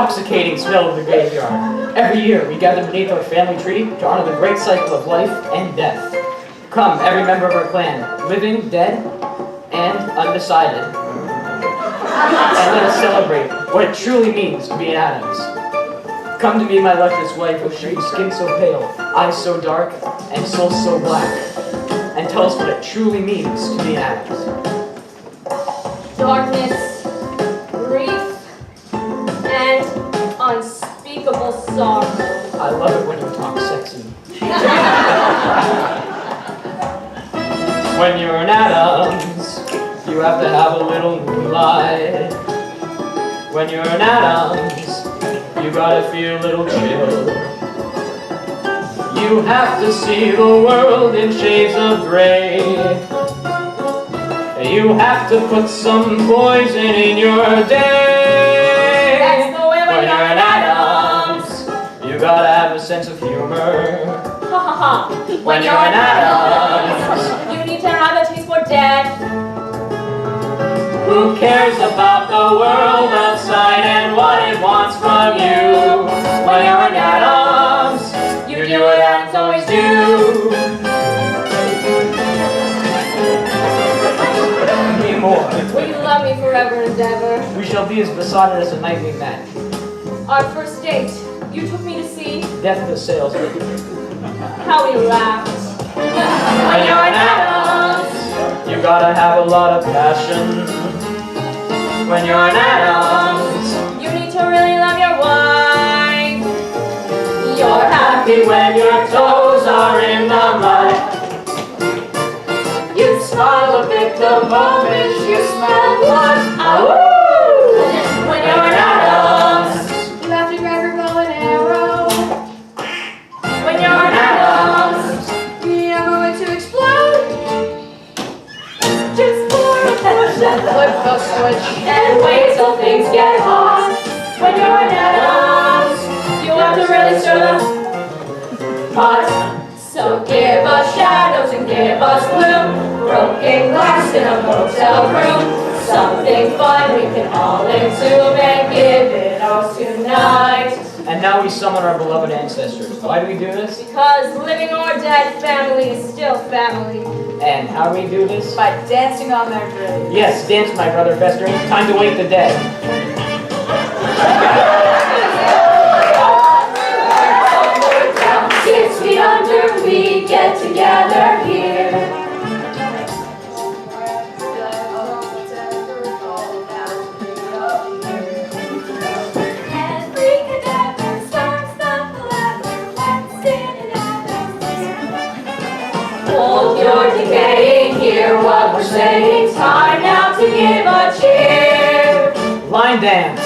intoxicating smell of the graveyard. Every year, we gather beneath our family tree to honor the great cycle of life and death. Come, every member of our clan, living, dead, and undecided. And let us celebrate what it truly means to be an Addams. Come to me, my luscious wife, with skin so pale, eyes so dark, and soul so black, and tell us what it truly means to be an Addams. Darkness, grief, and unspeakable sorrow. I love it when you talk sexy. When you're an Addams, you have to have a little moonlight. When you're an Addams, you gotta feel a little chill. You have to see the world in shades of gray. You have to put some poison in your day. That's the way when you're an Addams. You gotta have a sense of humor. Ha ha ha. When you're an Addams. You need to have a taste for death. Who cares about the world outside and what it wants from you? When you're an Addams, you do what Addams always do. Me more. Will you love me forever and ever? We shall be as besotted as a night we met. Our first date, you took me to see Death of the salesman. how we laughed. When you're an Addams, you gotta have a lot of passion. When you're an Addams, You need to really love your wife. you're happy when your toes are in the mud. You smile a bit the moment you smell blood. When you're an Addams, You have to grab your bow and arrow. when you're an Addams, You need a moment to explode. just pour a push and Flip the switch. and wait till things get hot. When you're an Addams, You have to really stir the pot. So give us shadows and give us gloom. Broken glass in a motel room. Something fun we can all exhume and give it ours tonight. And now we summon our beloved ancestors. Why do we do this? Because living or dead, family is still family. And how do we do this? By dancing on their graves. Yes, dance, my brother festering. Time to wake the dead. 6 feet under, we get together here. Every cadaver starts the palaver. Let's stand in Addams. Hold your decaying, hear what we're saying. Time now to give a cheer. Line dance.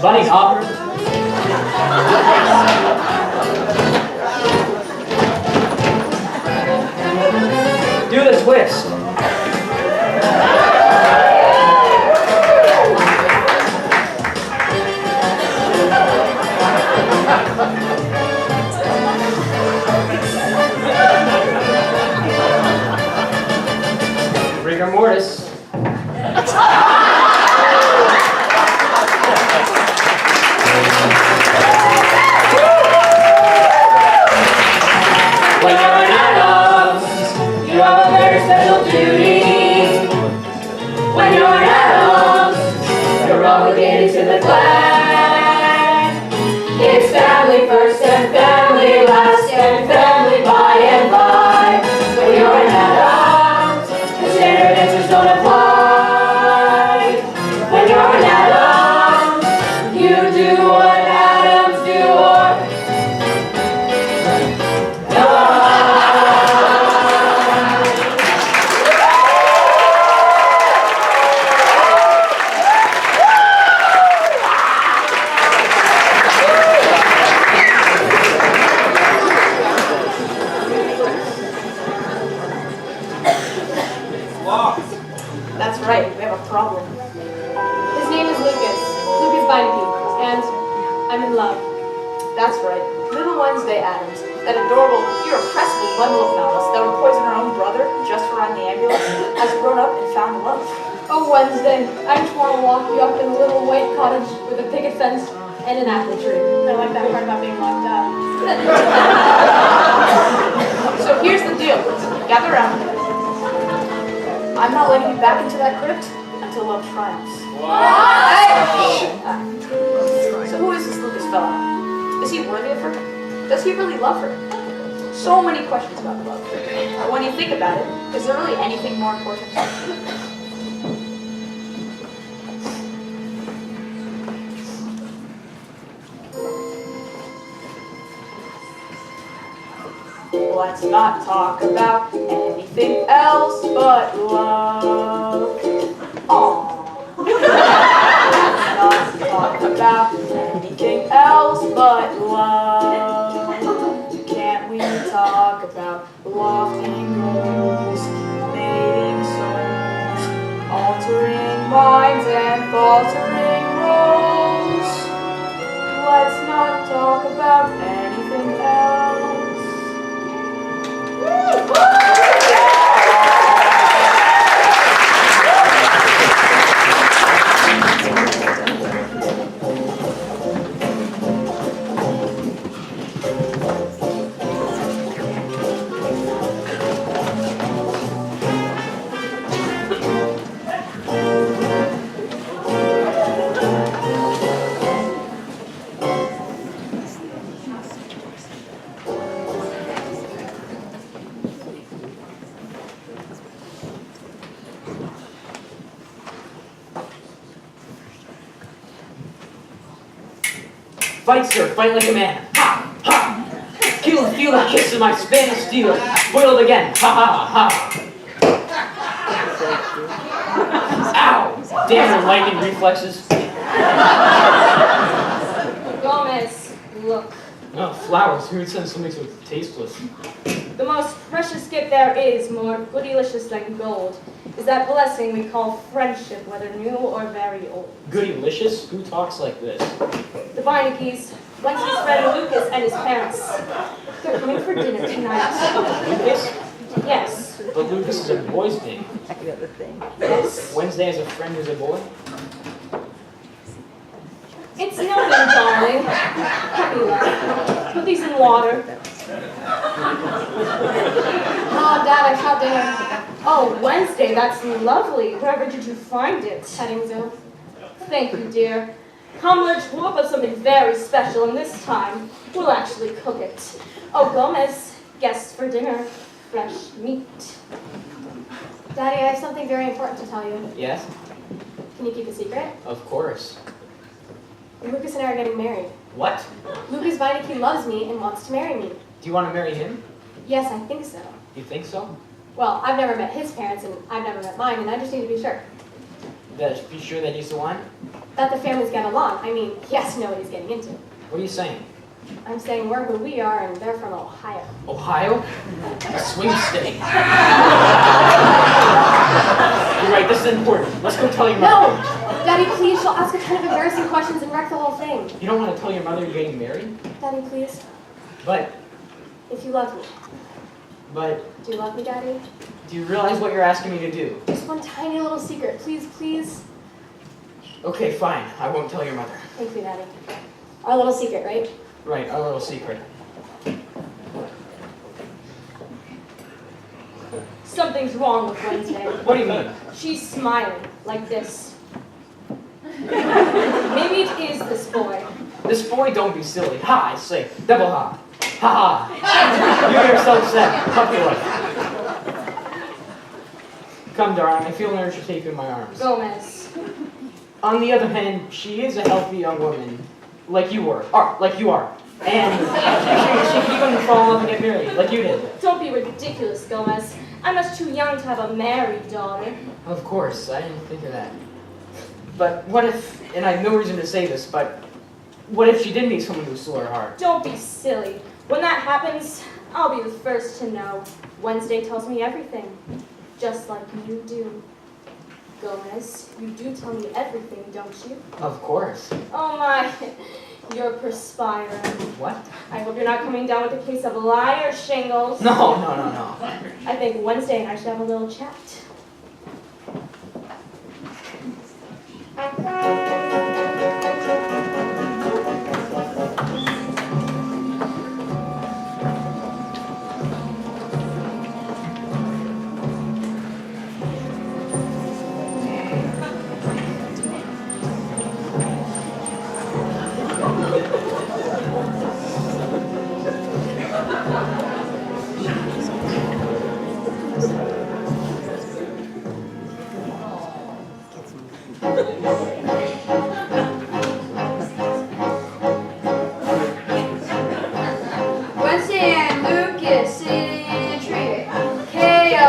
Bunny hopper. Do the twist. Rigor mortis. When you're an Addams, you have a very special duty. When you're an Addams, you're obligated to the clan. It's family first and family last and family by and by. When you're an Addams, the standard answers don't apply. When you're an Addams, you do what Addams do or That's right, we have a problem. His name is Lucas. Lucas Beinecke. And Wednesday Addams, that adorable, irrepressible bundle of malice that would poison her own brother just for riding the ambulance, has grown up and found love. Oh, Wednesday, I just want to lock you up in a little white cottage with a picket fence and an apple tree. I like that part about being locked up. So here's the deal. Gather around. I'm not letting you back into that crypt until love triumphs. So who is this Lucas fella? Is he worthy of her? Does he really love her? So many questions about love. But when you think about it, is there really anything more important? Let's not talk about anything else but love. Aww. Let's not talk about anything else but love. Can't we talk about lofting goals, mating souls, altering minds and faltering roles? Let's not talk about anything else. Fight, sir, fight like a man. Ha, ha. Kill and feel the kiss of my Spanish steel. Boiled again. Ha, ha, ha. Ow! Damn your lightning reflexes. Gomez, look. Oh, flowers. Who would send something so tasteless? The most precious gift there is, more goodylicious than gold, is that blessing we call friendship, whether new or very old. Goodylicious? Who talks like this? The Beinecke's, Wednesday's friend Lucas and his parents. They're coming for dinner tonight. Lucas? Yes. But Lucas is a boy's name. Yes. Wednesday has a friend who's a boy? It's nothing, darling. Puppy love. Put these in water. Oh, Dad, I shot dinner. Oh, Wednesday, that's lovely. Wherever did you find it? Petting zoo. Thank you, dear. Come, let's whip up something very special, and this time, we'll actually cook it. Oh, Gomez, guests for dinner. Fresh meat. Daddy, I have something very important to tell you. Yes? Can you keep a secret? Of course. Lucas and I are getting married. What? Lucas Beinecke loves me and wants to marry me. Do you want to marry him? Yes, I think so. You think so? Well, I've never met his parents and I've never met mine, and I just need to be sure Be sure that he's the one? that the families get along. I mean, he has to know what he's getting into. What are you saying? I'm saying we're who we are and they're from Ohio. Ohio? A swing state. You're right, this is important. Let's go tell your No! mother. Daddy, please, she'll ask a ton of embarrassing questions and wreck the whole thing. You don't want to tell your mother you're getting married? Daddy, please, But, if you love me. but, Do you love me, Daddy? do you realize what you're asking me to do? Just one tiny little secret. Please, please. Okay, fine. I won't tell your mother. Thank you, Daddy. Our little secret, right? Right, our little secret. Something's wrong with Wednesday. What do you mean? She's smiling, like this. Maybe it is this boy. This boy, don't be silly. Ha, I say. Double ha. Ha ha. You yourself said. Puppy like. Come, darling. I feel an urge to take you in my arms. Gomez. On the other hand, she is a healthy young woman. Like you were. Like you are. And she can even fall in love and get married, like you did. Don't be ridiculous, Gomez. I'm much too young to have a married daughter. Of course, I didn't think of that. But what if, and I have no reason to say this, but what if she did meet someone who stole her heart? Don't be silly. When that happens, I'll be the first to know. Wednesday tells me everything, just like you do. Gomez, you do tell me everything, don't you? Of course. Oh my, You're perspiring. What? I hope you're not coming down with a case of lie or shingles. No. I think Wednesday and I should have a little chat. Wednesday and Lucas sitting in a tree. K-I-L-L-I-N-G.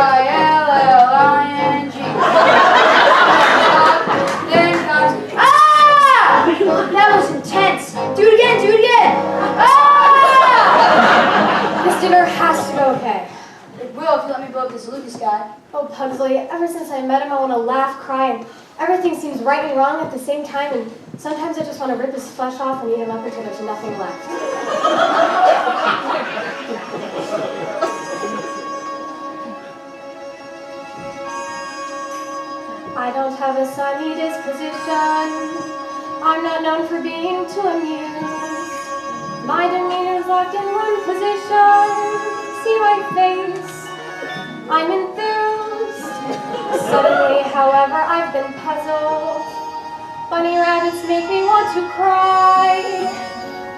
Then comes, ah! That was intense. Do it again, Ah! This dinner has to go okay. It will if you let me blow up this Lucas guy. Oh, Pugsley, ever since I met him, I want to laugh, cry, and everything seems right and wrong at the same time, and sometimes I just want to rip his flesh off and eat him up until there's nothing left. I don't have a sunny disposition. I'm not known for being too amused. My demeanor's locked in one position. See my face? I'm enthused. Suddenly, however, I've been puzzled. Bunny rabbits make me want to cry.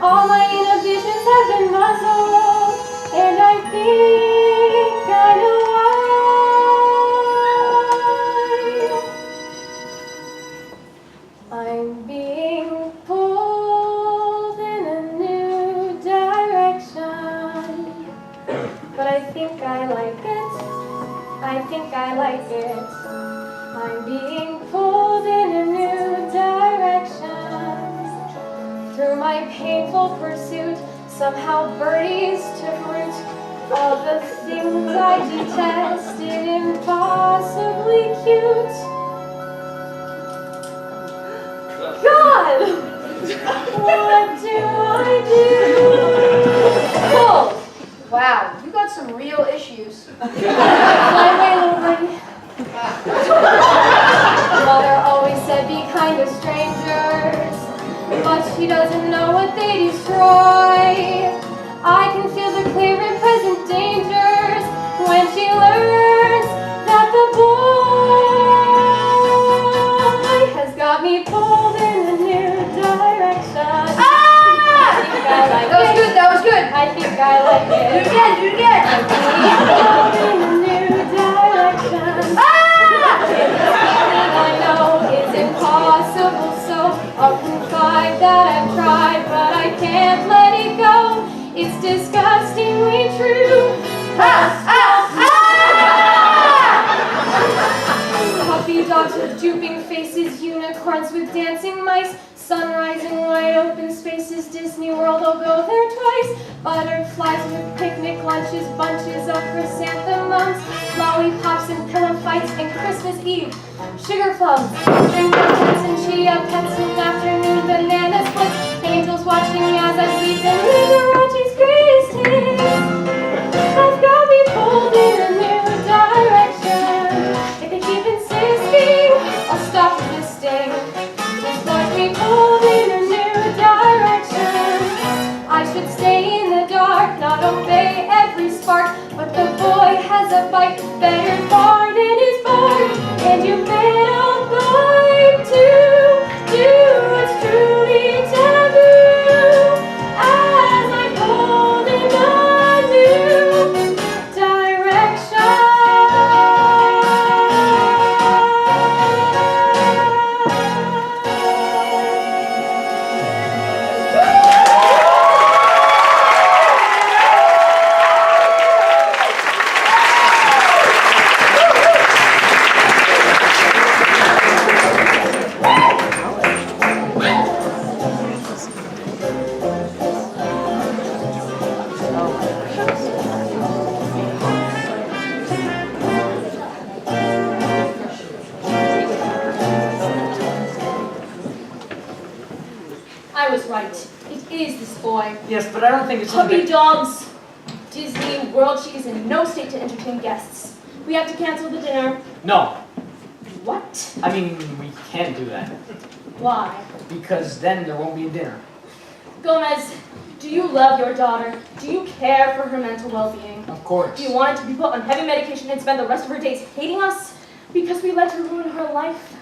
All my inhibitions have been muzzled, and I think I know why. I'm being pulled in a new direction, but I think I like it. I think I like it. I'm being pulled in a new direction. Through my painful pursuit, somehow birdies took root. All the things I detested, impossibly cute. God! What do I do? Pull! Wow, you got some real issues. Fly away, little birdie. Mother always said be kind to strangers, but she doesn't know what they destroy. I can feel the clear and present dangers when she learns that the boy has got me pulled in a new direction. Ah! I think I like That was it. good, that was good. I think I like Do it it. again, do it again. I'm being pulled in a new direction. Ah! I know it's impossible, so I'll confide that I've tried, but I can't let it go. It's disgustingly true. Puppy dogs with drooping faces, unicorns with dancing mice, sunrise in wide open spaces, Disney World, I'll go there twice. Butterflies with picnic lunches, bunches of chrysanthemums, lollipops and pillow fights, and Christmas Eve, sugar plums, string quartets and chia pets, and afternoon banana splits, angels watching me as I sleep, and Liberace's greatest hits. I've got me pulled in a new direction. If they keep insisting, I'll stop resisting. Just watch me pulled in a new direction. I should stay in the dark, not obey every spark, but the boy has a bite better far than his bark, and you bet I'll bite too. Do what's truly taboo as I pulled in a new direction. boy. Yes, but I don't think it's Puppy something... dogs. Disney World, she is in no state to entertain guests. We have to cancel the dinner. No. What? I mean, we can't do that. Why? Because then there won't be a dinner. Gomez, do you love your daughter? Do you care for her mental well-being? Of course. Do you want her to be put on heavy medication and spend the rest of her days hating us because we let her ruin her life?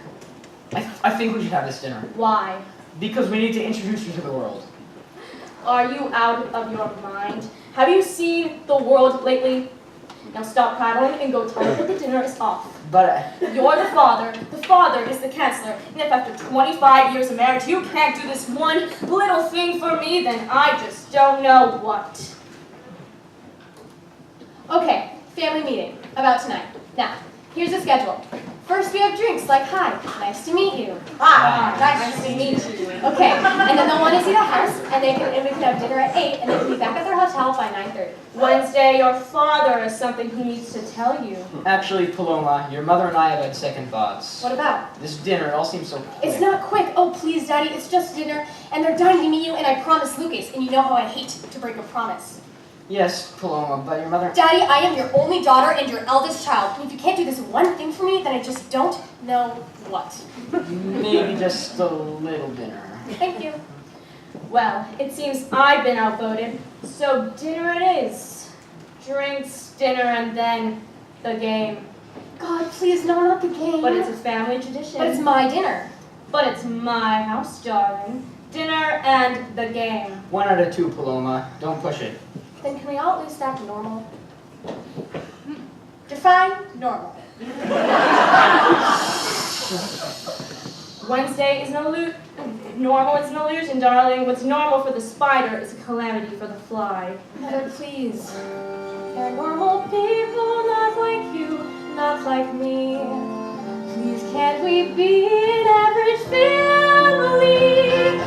I think we should have this dinner. Why? Because we need to introduce you to the world. Are you out of your mind? Have you seen the world lately? Now stop prattling and go tell her that the dinner is off. But You're the father is the chancellor, and if after 25 years of marriage you can't do this one little thing for me, then I just don't know what. Okay, family meeting, about tonight. Now, here's the schedule. First we have drinks like, hi, nice to meet you. Hi, nice to meet you. Okay, and then they'll want to see the house, and we can have dinner at 8, and they can be back at their hotel by 9:30. Wednesday, your father has something he needs to tell you. actually, Paloma, your mother and I have had second thoughts. What about? This dinner, it all seems so quick. It's not quick. Oh, please, Daddy, it's just dinner, and they're dying to meet you, and I promised Lucas, and you know how I hate to break a promise. Yes, Paloma, but your mother... Daddy, I am your only daughter and your eldest child, and if you can't do this one thing for me, then I just don't know what. Maybe just a little dinner. Thank you. Well, it seems I've been outvoted, so dinner it is. Drinks, dinner, and then the game. God, please, no, not the game. But it's a family tradition. But it's my dinner. But it's my house, darling. Dinner and the game. 1 out of 2, Paloma. Don't push it. Then can we all at least act normal? Define normal. Wednesday is normal is an illusion, darling. What's normal for the spider is a calamity for the fly. Mother, please. They're normal people, not like you, not like me. Please can't we be an average family?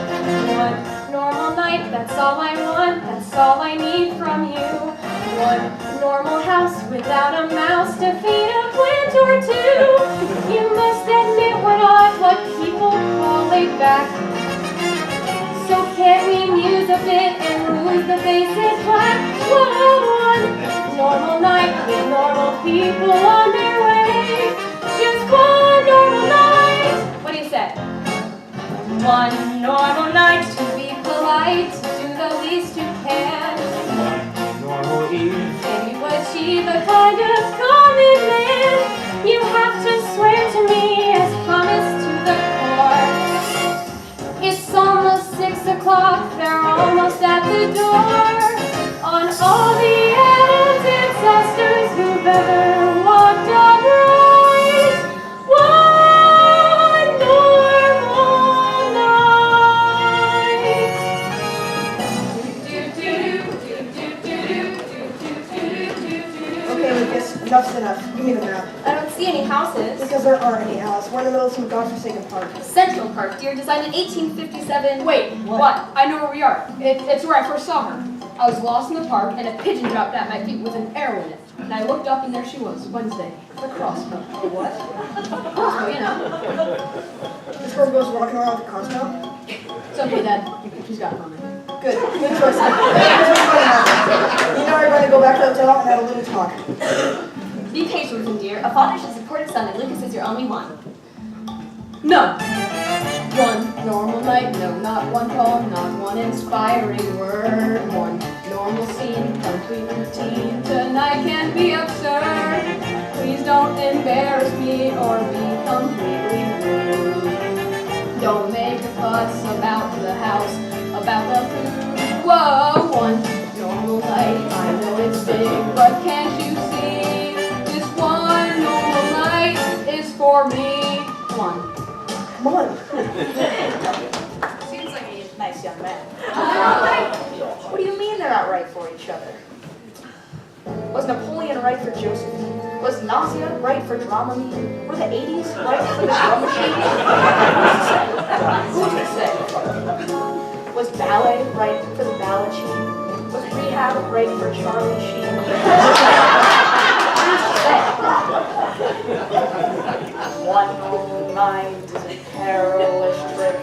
One normal night, that's all I want, that's all I need from you. One normal house without a mouse to feed a plant or two. You must admit we're not what people call laid back. So can't we muse a bit and lose the basic black? One normal night with normal people on their way. Just one normal night. What do you say? One normal night to be polite, do the least you can. Normal eve. Can you achieve a kind of common man? You have to swear to me as promised to the core. It's almost 6 o'clock, they're almost at the door. On all the Addams ancestors who've ever walked upright. One normal night. Okay, Lucas, enough's enough. Give me the map. I don't see any houses. Because there aren't any houses. We're in the middle of some godforsaken park. Central Park, dear, designed in 1857. Wait, what? I know where we are. It's where I first saw her. I was lost in the park, and a pigeon dropped at my feet with an arrow in it. And I looked up, and there she was, Wednesday, the crossbow. A what? Crossbow, you know. This girl goes walking around with a crossbow? It's okay, Dad. She's got it on me. Good. Good choice. Here's what's going to happen. You and I are going to go back to the hotel and have a little talk. Be patient with him, dear. A father should support his son, and Lucas is your only one. No. One normal night, no, not one poem, not one inspiring word. One normal scene, complete routine. Tonight can be absurd. Please don't embarrass me or be completely rude. Don't make a fuss about the house, about the food. Whoa, one normal night, I know it's big, but can't you see? This one normal night is for me. One. Come on. Seems like a nice young man. What do you mean they're not right for each other? Was Napoleon right for Josephine? Was nausea right for Dramamine? Were the 80s right for the drum machine? Who's to say? Was ballet right for the ballet Was rehab right for Charlie Sheen? Who's to say? One normal mind is a perilous trip.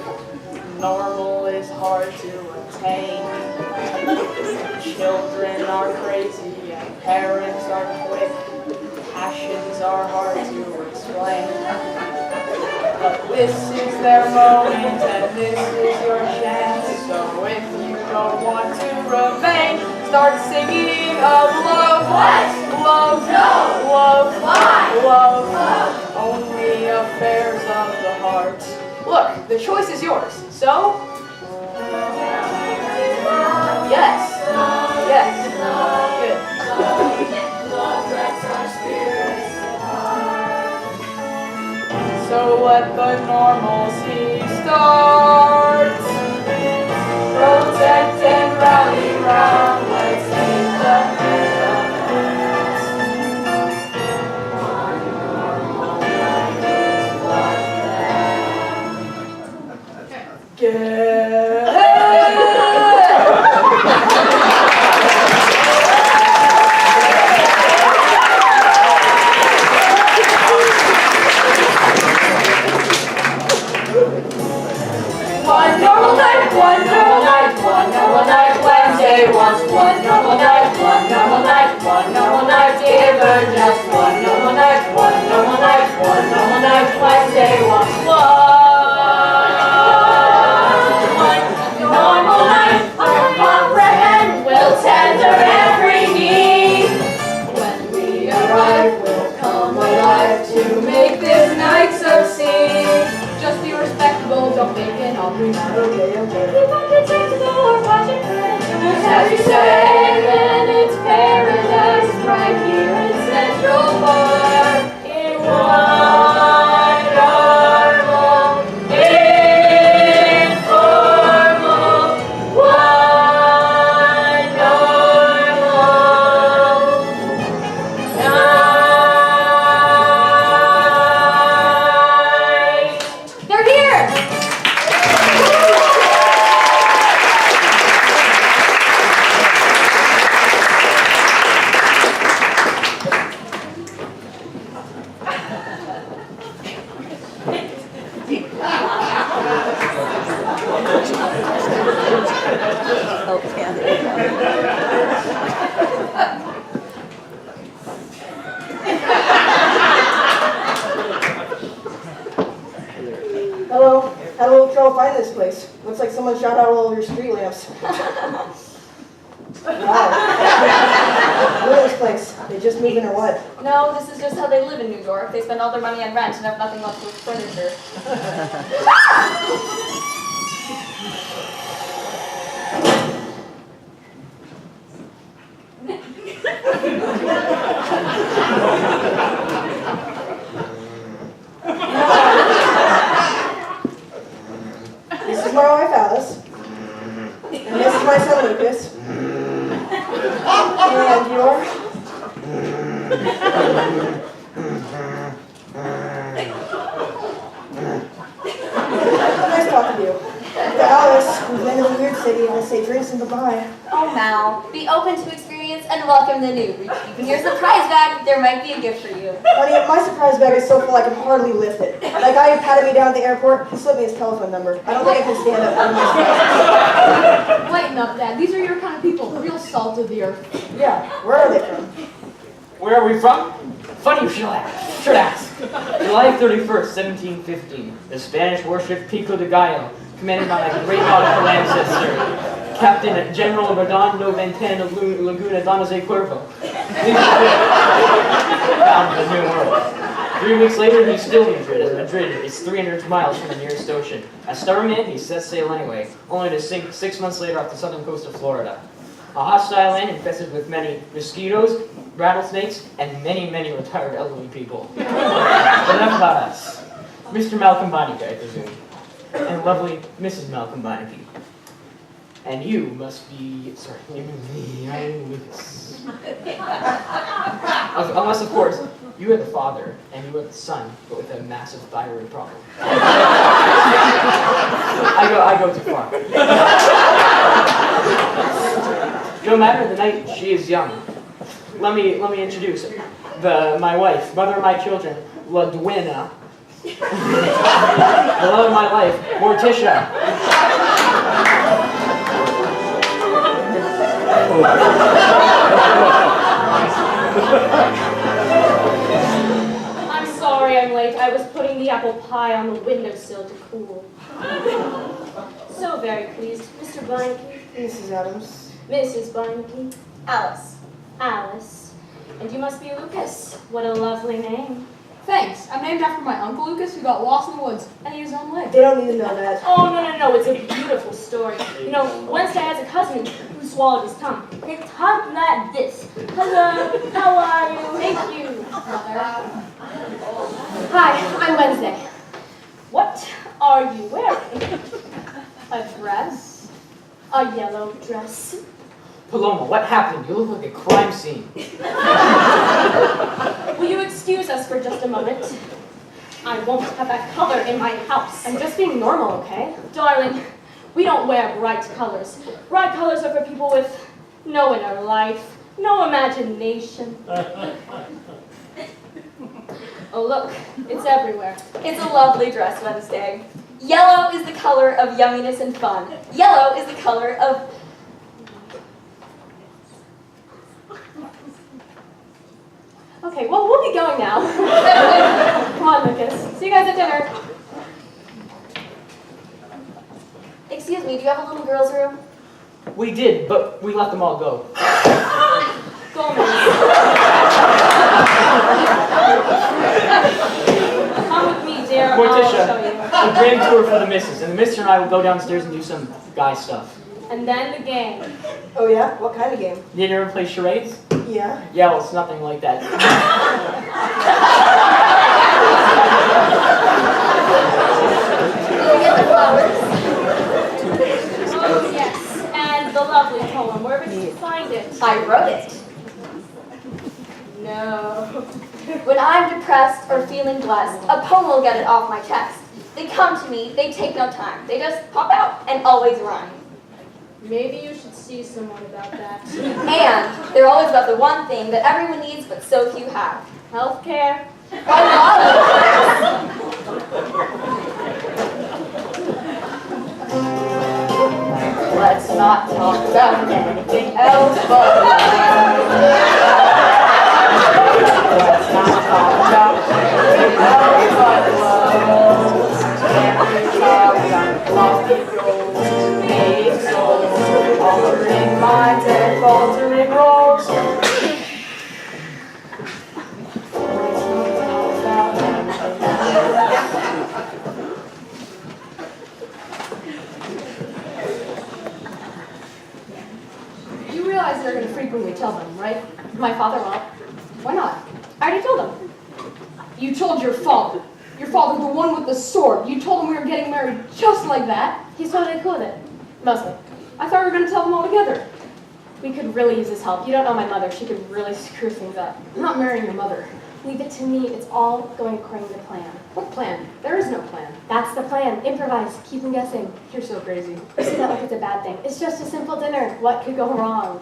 Normal is hard to attain. Children are crazy and parents are quick. Passions are hard to explain. But this is their moment and this is your chance. So if you don't want to remain, start singing of love. What? Love. No. Love. Why? Love. Love. Only affairs of the heart. Look, the choice is yours. So? Yes. Yes. Good. So let the normalcy start. Protect and rally round. Let's take the One normal night, one normal night, one normal night, Wednesday once. One normal night, one normal night, one normal night, even just one normal night, one normal night, one normal night, Wednesday once. One normal night, we'll comprehend, we'll tender every need. When we arrive, we'll come alive to make this night succeed. Just be respectable, don't make an ugly matter. Keep on the to the door, watching her. As you say, then it's paradise right here in Central Park. In one normal, informal, one normal night. They're here! Hello. Had a little trouble finding this place. Looks like someone shot out all of your street lamps. Wow. Look at this place. They just moved in or what? No, this is just how they live in New York. They spend all their money on rent and have nothing left with furniture. This is my wife Alice. And this is my son Lucas. And your? Nice talking to you. To Alice, who's been to the weird city, I say drinks and goodbye. Oh, Mal, be open to experience and welcome the new. Keep in your surprise bag. There might be a gift for you. Honey, my surprise bag is so full I can hardly lift it. That guy who patted me down at the airport, he slipped me his telephone number. I don't think I can stand up for this. Lighten up, Dad. These are your kind of people. Real salt of the earth. Yeah, where are they from? Where are we from? Funny you should ask. July 31st, 1715. The Spanish warship Pico de Gallo, commanded by my great nautical ancestor, Captain General Redondo Venten of Laguna Damas de Cuervo. Found the New World. 3 weeks later, he's still in Madrid, as Madrid is 300 miles from the nearest ocean. A starman, he sets sail anyway, only to sink 6 months later off the southern coast of Florida. A hostile land infested with many mosquitoes, rattlesnakes, and many, many retired elderly people. But enough about us. Mr. Malcolm Bonneke, I presume. And lovely Mrs. Malcolm Bonneke. And you must be, sorry, I'm Lucas. Unless, of course, you are the father and you are the son, but with a massive thyroid problem. I go too far. No matter the night, she is young. Let me introduce my wife, mother of my children, La Duena. The love of my life, Morticia. I'm sorry I'm late. I was putting the apple pie on the windowsill to cool. So very pleased. Mr. Blanky, Mrs. Addams. Mrs. Blanky, Alice. Alice. And you must be Lucas. What a lovely name. Thanks. I'm named after my Uncle Lucas who got lost in the woods and ate his own leg. They don't need to know that. Oh, no. It's a beautiful story. You know, Wednesday has a cousin who swallowed his tongue. It talked like this. Hello, how are you? Thank you, Mother. Hi, I'm Wednesday. What are you wearing? A dress? A yellow dress? Paloma, what happened? You look like a crime scene. Will you excuse us for just a moment? I won't have that color in my house. I'm just being normal, okay? Darling, we don't wear bright colors. Bright colors are for people with no inner life, no imagination. Oh, look, it's everywhere. It's a lovely dress, Wednesday. Yellow is the color of yumminess and fun. Yellow is the color of... Okay, well, we'll be going now. Come on, Lucas. See you guys at dinner. Excuse me, do you have a little girl's room? We did, but we let them all go. Gomez. Come with me, dear. I'll Morticia, show you. a grand tour for the missus, and the mister and I will go downstairs and do some guy stuff. And then the game. Oh yeah? What kind of game? Did you ever play charades? Yeah. Yeah, well, it's nothing like that. Can we get the flowers? Oh, yes. And the lovely poem. Where did you find it? I wrote it. No. When I'm depressed or feeling blessed, a poem will get it off my chest. They come to me, they take no time. They just pop out and always rhyme. Maybe you should see someone about that. And they're always about the one thing that everyone needs but so few have. Healthcare. Why not? Let's not talk about anything else but love. Let's not talk about anything else but love. Every child got lofty goals, made souls, altering minds and faltering roles. You realize they're going to frequently tell them, right? My father will. Why not? I already told him. You told your father. Your father, the one with the sword. You told him we were getting married just like that. He's totally cool with it. Mostly. I thought we were going to tell them all together. We could really use his help. You don't know my mother. She could really screw things up. I'm not marrying your mother. Leave it to me. It's all going according to plan. What plan? There is no plan. That's the plan. Improvise. Keep them guessing. You're so crazy. You say that like it's a bad thing. It's just a simple dinner. What could go wrong?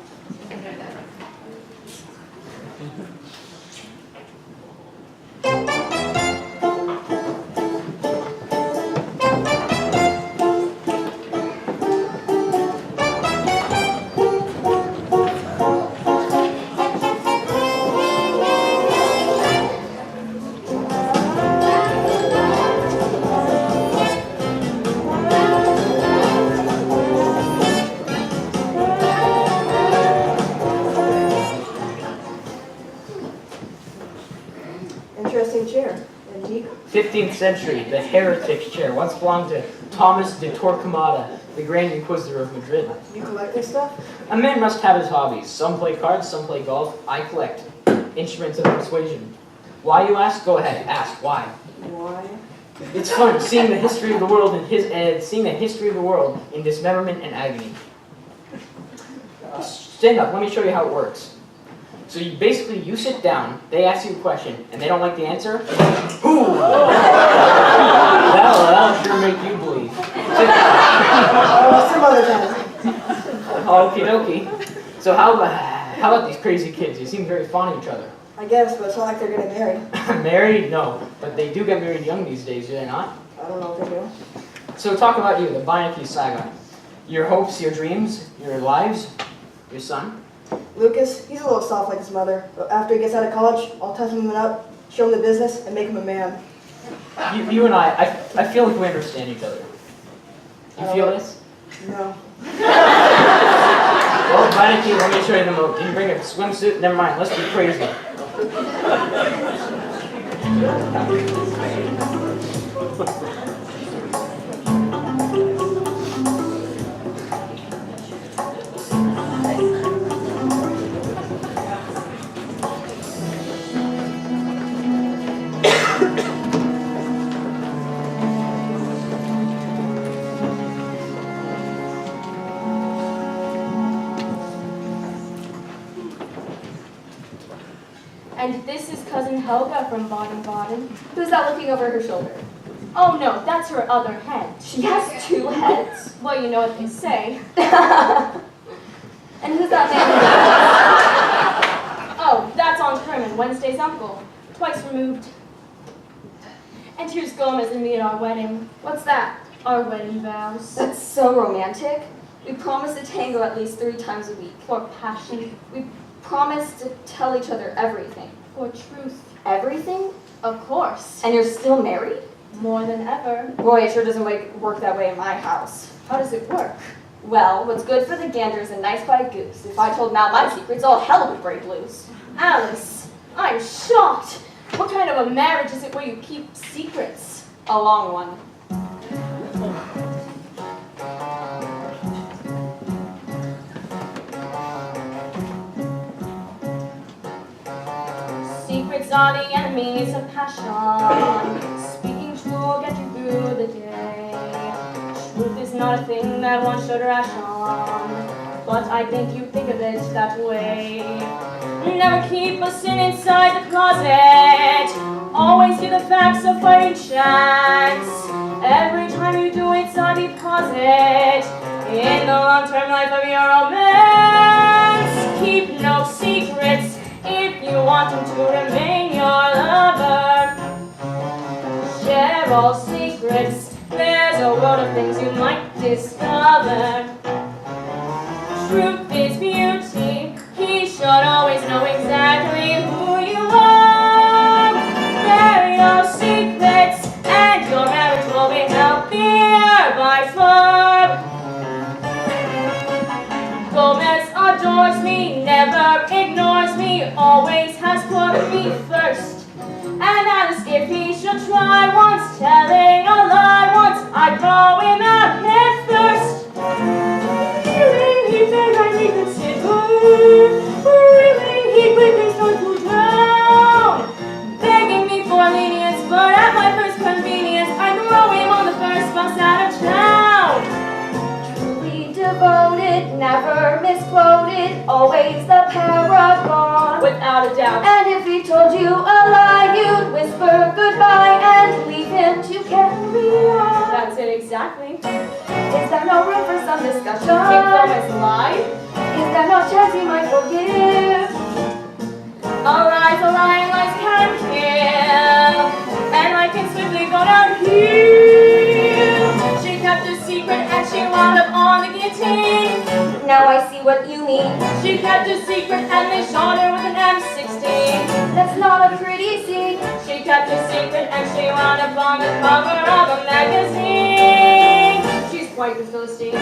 Interesting chair. Antique. 15th century, the heretic's chair, once belonged to Thomas de Torquemada, the Grand Inquisitor of Madrid. You collect this stuff? A man must have his hobbies. Some play cards, some play golf. I collect instruments of persuasion. Why, you ask? Go ahead, ask. Why? Why? It's fun seeing the history of the world in dismemberment and agony. Stand up. Let me show you how it works. So you sit down. They ask you a question, and they don't like the answer. Ooh! That'll sure make you believe. Some other time. Okie dokie. So how about these crazy kids? They seem very fond of each other. I guess, but it's not like they're getting married. Married? No. But they do get married young these days, do they not? I don't know what they do. So talk about you, the Beinecke saga. Your hopes, your dreams, your lives. Your son? Lucas, he's a little soft like his mother, but after he gets out of college, I'll toughen him up, show him the business, and make him a man. You and I feel like we understand each other. You feel this? No. Well, glad I came. Let me show you the mode. Can you bring a swimsuit? Never mind, let's be crazy. And this is Cousin Helga from Baden-Baden. Who's that looking over her shoulder? Oh no, that's her other head. She has 2 heads. Well, you know what they say. And who's that man? Oh, that's Aunt Carmen, Wednesday's uncle. Twice removed. And here's Gomez and me at our wedding. What's that? Our wedding vows. That's so romantic. We promise to tango at least 3 times a week. For passion. We promise to tell each other everything. For truth. Everything? Of course. And you're still married? More than ever. Boy, it sure doesn't work that way in my house. How does it work? Well, what's good for the gander is a nice quiet goose. If I told Mal my secrets, all hell would break loose. Alice, I'm shocked. What kind of a marriage is it where you keep secrets? A long one. Secrets are the enemies of passion. Speaking true will get you through the day. Truth is not a thing that one should ration, but I think you think of it that way. Never keep a sin inside the closet. Always give the facts a fighting chance. Every time you do it's a deposit in the long-term life of your romance. Keep no secrets if you want him to remain your lover. Share all secrets. There's a world of things you might discover. Truth is beauty. He should always know exactly who you are. Bury your secrets, and your marriage will be healthier by far. Gomez adores me, never ignores me, always has put me first. And asked if he should try once, telling a lie once, I'd throw him out head first. Feeling he begged I reconsider, feeling he quickly started to drown. Begging me for lenience, but at my first convenience, I'd throw him on the first bus out of town. Truly devoted, never misquoted, always the paragon. Without a doubt. And if he told you a lie, you'd whisper goodbye and leave him to carry on. That's it exactly. Is there no room for some discussion? Think Gomez lied? Is there no chance he might forgive? A lion lies can kill, and I can swiftly go downhill. She kept a secret and she wound up on the guillotine. Now I see what you mean. She kept a secret and they shot her with an M16. That's not a pretty scene. She kept a secret and she wound up on the cover of a magazine. She's quite the Philistine.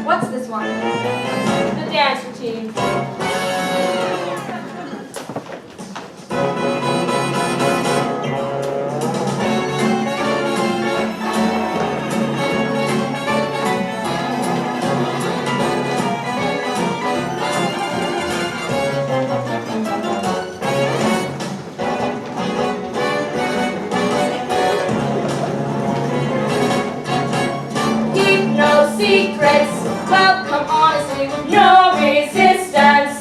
What's this one? The dance routine. Secrets, welcome honesty with no resistance.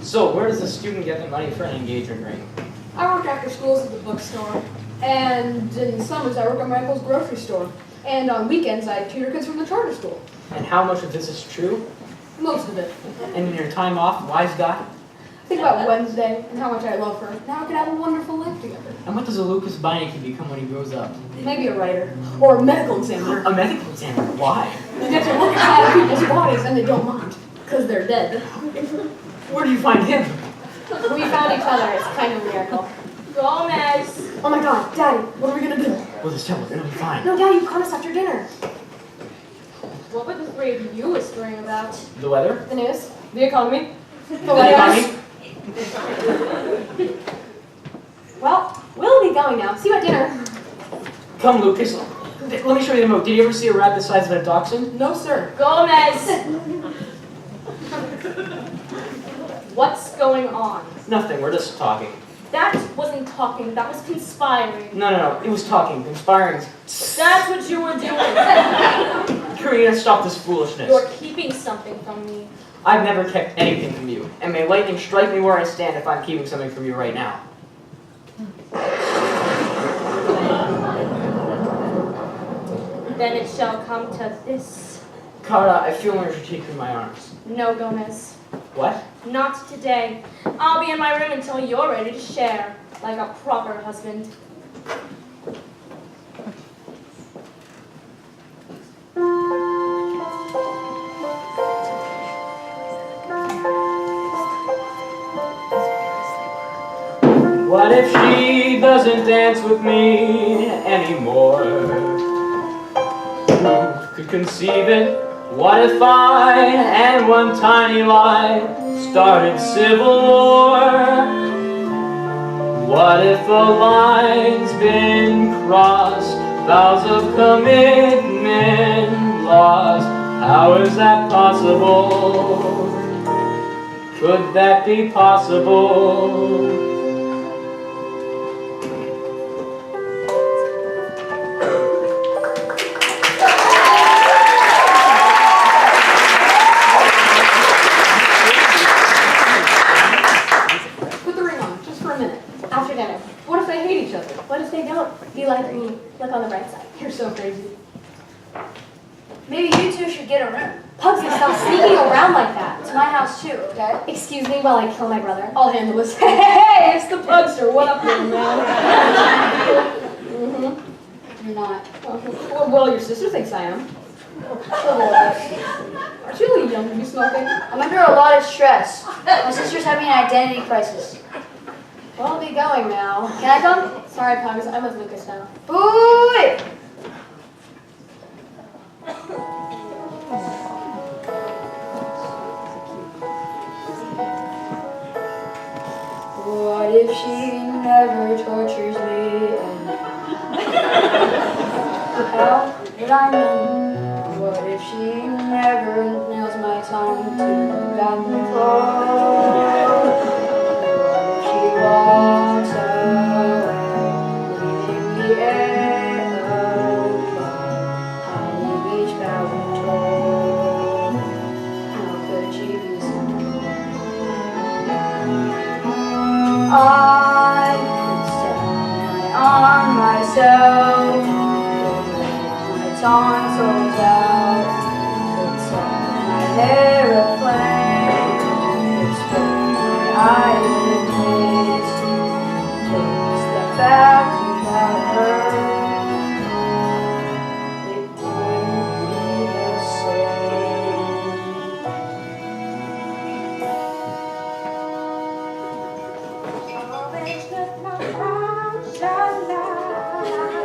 So, where does a student get the money for an engagement ring? I work after schools at the bookstore. And in the summers, I work at my uncle's grocery store. And on weekends, I tutor kids from the charter school. And how much of this is true? Most of it. And in your time off, wise guy? Think about Wednesday and how much I love her. Now we could have a wonderful life together. And what does a Lucas Beinecke become when he grows up? Maybe a writer. Or a medical examiner. A medical examiner. Why? You get to look inside people's bodies and they don't mind. Because they're dead. Where do you find him? We found each other. It's kind of a miracle. Gomez. Oh my god, Daddy, what are we gonna do? Well, just tell me. It'll be fine. No, Daddy, you caught us after dinner. What were the three of you whispering about? The weather? The news? The economy? The The letters. economy? Well, we'll be going now. See you at dinner. Come, Lucas. Let me show you the moat. Did you ever see a rat the size of a dachshund? No, sir. Gomez. What's going on? Nothing. We're just talking. That wasn't talking, that was conspiring. No. It was talking. Conspiring. That's what you were doing. Karina, stop this foolishness. You're keeping something from me. I've never kept anything from you. And may lightning strike me where I stand if I'm keeping something from you right now. Then it shall come to this. Kara, I feel an urge to take you in my arms. No, Gomez. What? Not today. I'll be in my room until you're ready to share, like a proper husband. What if she doesn't dance with me anymore? Who could conceive it? What if I and one tiny lie started civil war? What if the line's been crossed, vows of commitment lost? How is that possible? Could that be possible? Put the ring on, just for a minute. After dinner. What if they hate each other? What if they don't? Be like me. Look on the bright side. You're so crazy. Maybe you two should get a room. Pugsy, stop sneaking around like that. It's my house too, okay? Excuse me while I kill my brother. I'll handle this. Hey, it's the Pugster. What up, little man? You're not. Well, your sister thinks I am. A little bit. Aren't you a little young to be smoking? I'm under a lot of stress. My sister's having an identity crisis. Well, I'll be going now. Can I come? Sorry, Pugs. I'm with Lucas now. Boy! What if she never tortures me? How would I know? What if she never nails my tongue to the bathroom floor? What if she walks away, leaving me air-okay, hiding each bathroom door? How could she be so? I could stand on myself, my tonsils out, could set my hair aflame, could split my eyes in haze, face the fact without her, it wouldn't be the same.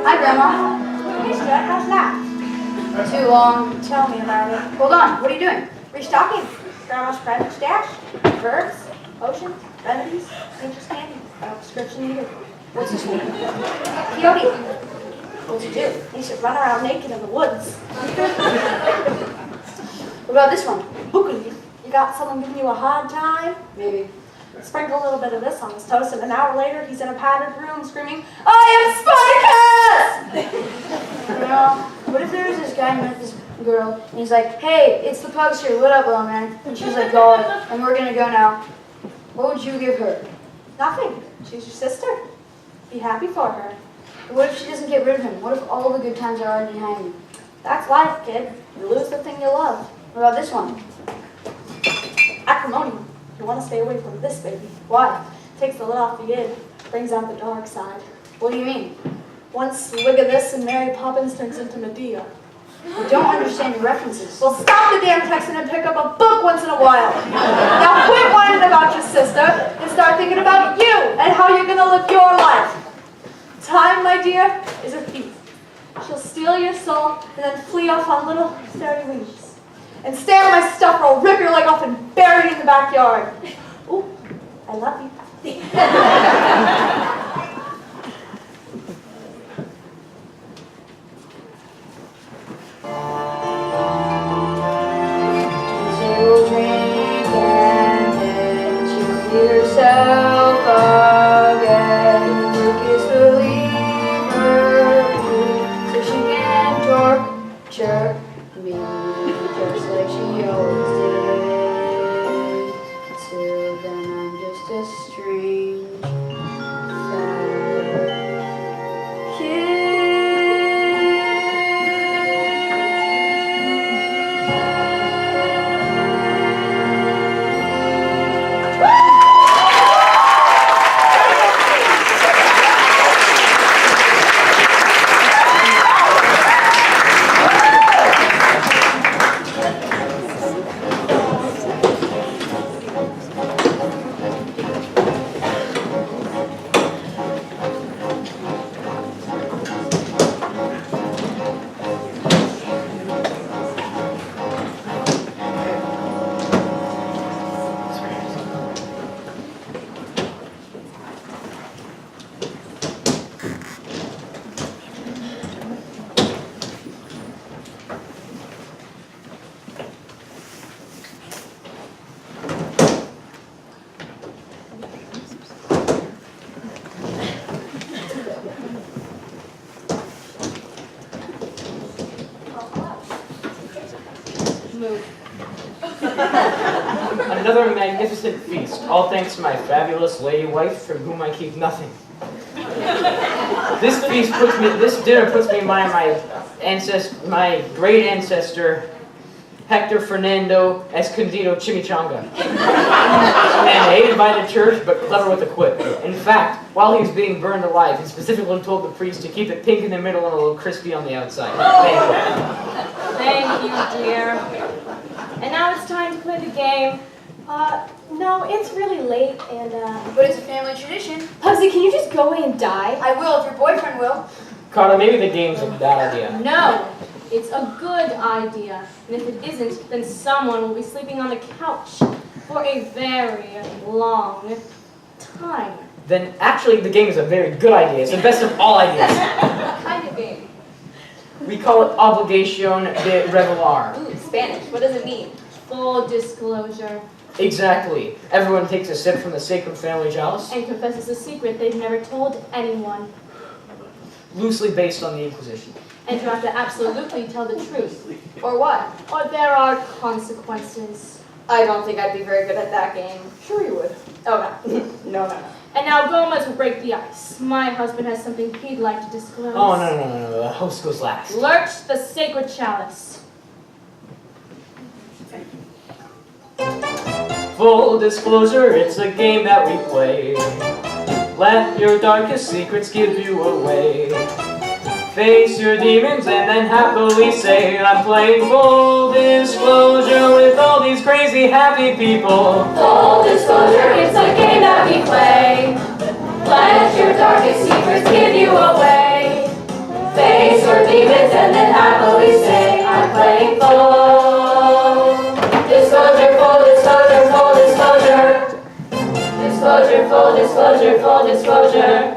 Hi, Grandma. Hey, Stud, how's that? Too long. Tell me about it. Hold on. What are you doing? Restocking. Grandma's private stash. Verbs, potions, remedies, angel's candy. No prescription needed. What's his name? Coyote. What's he do? He should run around naked in the woods. What about this one? Bookily. You got someone giving you a hard time? Maybe. Sprinkle a little bit of this on his toast, and an hour later, he's in a padded room screaming, "I am Spartacus!" You know, what if there was this guy met this girl, and he's like, "Hey, it's the Pugster, what up, little man?" And she's like, "God, and we're gonna go now." What would you give her? Nothing. She's your sister. Be happy for her. But what if she doesn't get rid of him? What if all the good times are already behind you? That's life, kid. You lose the thing you love. What about this one? Acrimony. You want to stay away from this, baby. Why? Takes the lid off the id. Brings out the dark side. What do you mean? Once look at this and Mary Poppins turns into Medea. I don't understand your references. Well, stop the damn texting and pick up a book once in a while. Now quit whining about your sister and start thinking about you and how you're going to live your life. Time, my dear, is a thief. She'll steal your soul and then flee off on little sturdy wings. And stay on my stuff or I'll rip your leg off and bury it in the backyard. Ooh, I love you. So drink and then she'll be herself again. Lucas will leave her be, so she can torture me just like she always did. Till then I'm just a strange fat kid. Another magnificent feast, all thanks to my fabulous lady wife, from whom I keep nothing. This dinner puts me in mind of my great ancestor, Hector Fernando Escondido Chimichanga, and hated by the church, but clever with a quip. In fact, while he was being burned alive, he specifically told the priest to keep it pink in the middle and a little crispy on the outside. Thank you, dear. And now it's time to play the game. No, it's really late and, But it's a family tradition. Pugsy, can you just go away and die? I will if your boyfriend will. Carter, maybe the game's a bad idea. No, it's a good idea. And if it isn't, then someone will be sleeping on the couch for a very long time. Then actually the game is a very good idea. It's the best of all ideas. What kind of game? We call it Obligación de Revelar. Ooh, Spanish. What does it mean? Full disclosure. Exactly. Everyone takes a sip from the sacred family chalice, And confesses a secret they've never told anyone. loosely based on the Inquisition. And you have to absolutely tell the truth. Or what? Or there are consequences. I don't think I'd be very good at that game. Sure you would. Oh, no. No. And now Gomez will break the ice. My husband has something he'd like to disclose. Oh, no. The host goes last. Lurch the sacred chalice. Full disclosure, it's a game that we play. Let your darkest secrets give you away. Face your demons and then happily say, I'm playing full disclosure with all these crazy happy people. Full disclosure, it's a game that we play. Let your darkest secrets give you away. Face your demons and then happily say, I'm playing full disclosure, full disclosure, full disclosure. Disclosure, full disclosure, full disclosure.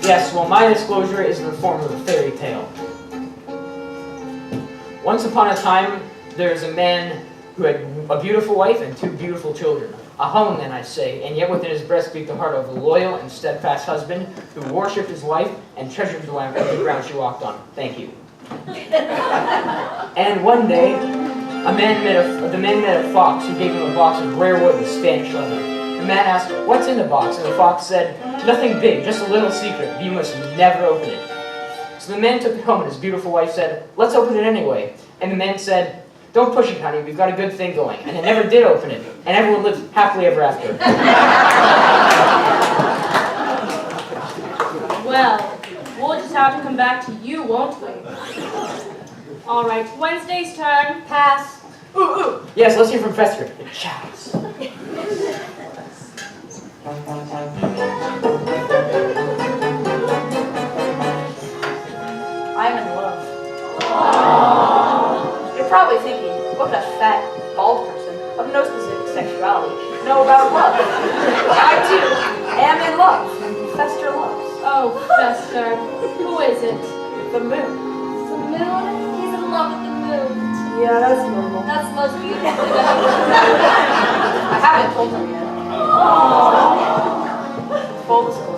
Yes, well, my disclosure is in the form of a fairy tale. Once upon a time, there was a man who had a beautiful wife and 2 beautiful children. A home, then, I say, and yet within his breast beat the heart of a loyal and steadfast husband who worshipped his wife and treasured the ground she walked on. Thank you. And one day, The man met a fox who gave him a box of rare wood with Spanish leather. The man asked, "What's in the box?" And the fox said, "Nothing big, just a little secret, but you must never open it." So the man took it home and his beautiful wife said, "Let's open it anyway." And the man said, "Don't push it, honey, we've got a good thing going." And they never did open it, and everyone lived happily ever after. Well, we'll just have to come back to you, won't we? All right, Wednesday's turn. Pass. Ooh. Yes, let's hear from Professor Chalice. I'm in love. You're probably thinking, what does a fat, bald person of no specific sexuality know about love? But I too am in love. Fester loves. Oh, Fester, who is it? The moon. The moon? He's in love with the moon. Yeah, that's normal. That's the most beautiful thing I've I haven't told him yet. Full disclosure.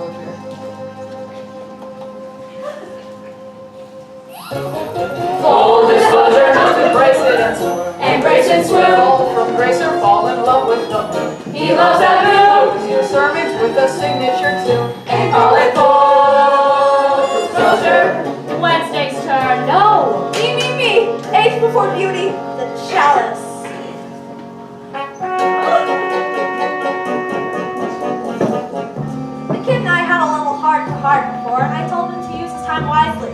Full disclosure, Embrace it and swoon. embrace and swoon. Fall from grace or fall in love with the moon. He loves that moon, Your sermons with a signature tune. and call it full disclosure. Wednesday's turn. No! Me! Age before beauty. The chalice. The kid and I had a little heart-to-heart before, and I told him to use his time wisely.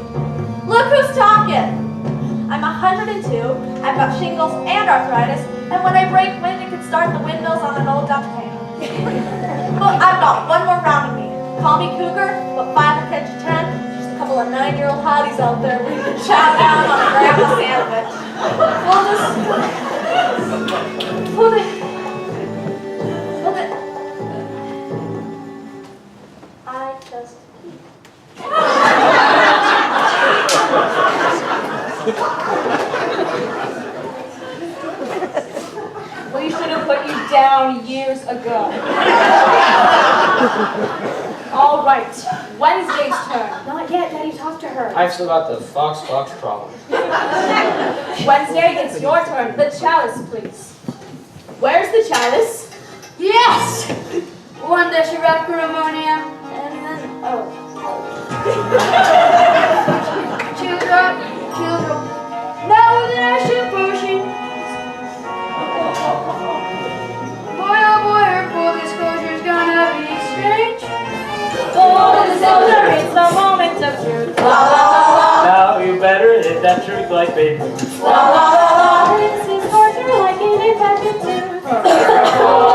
Look who's talking! I'm 102, I've got shingles and arthritis, and when I break wind, it could start the windmills on an old Dutch pan. But I've got one more round in me. Call me cougar, but 5 or catch a 10. Just a couple of 9-year-old hotties out there ready to chow down on a grandma sandwich. Hold it. I just We should have put you down years ago. All right, Wednesday's turn. not yet, Daddy, talk to her. I've still got the fox problem. Wednesday, it's your turn. The chalice, please. Where's the chalice? Yes! One dish of macaroni, and then Teardrop. Now the nation pushing. Boy, oh boy, her full disclosure's gonna be strange. Full disclosure, it's the moment of truth. Now you better hit that truth like paper. This is torture like an infected tooth.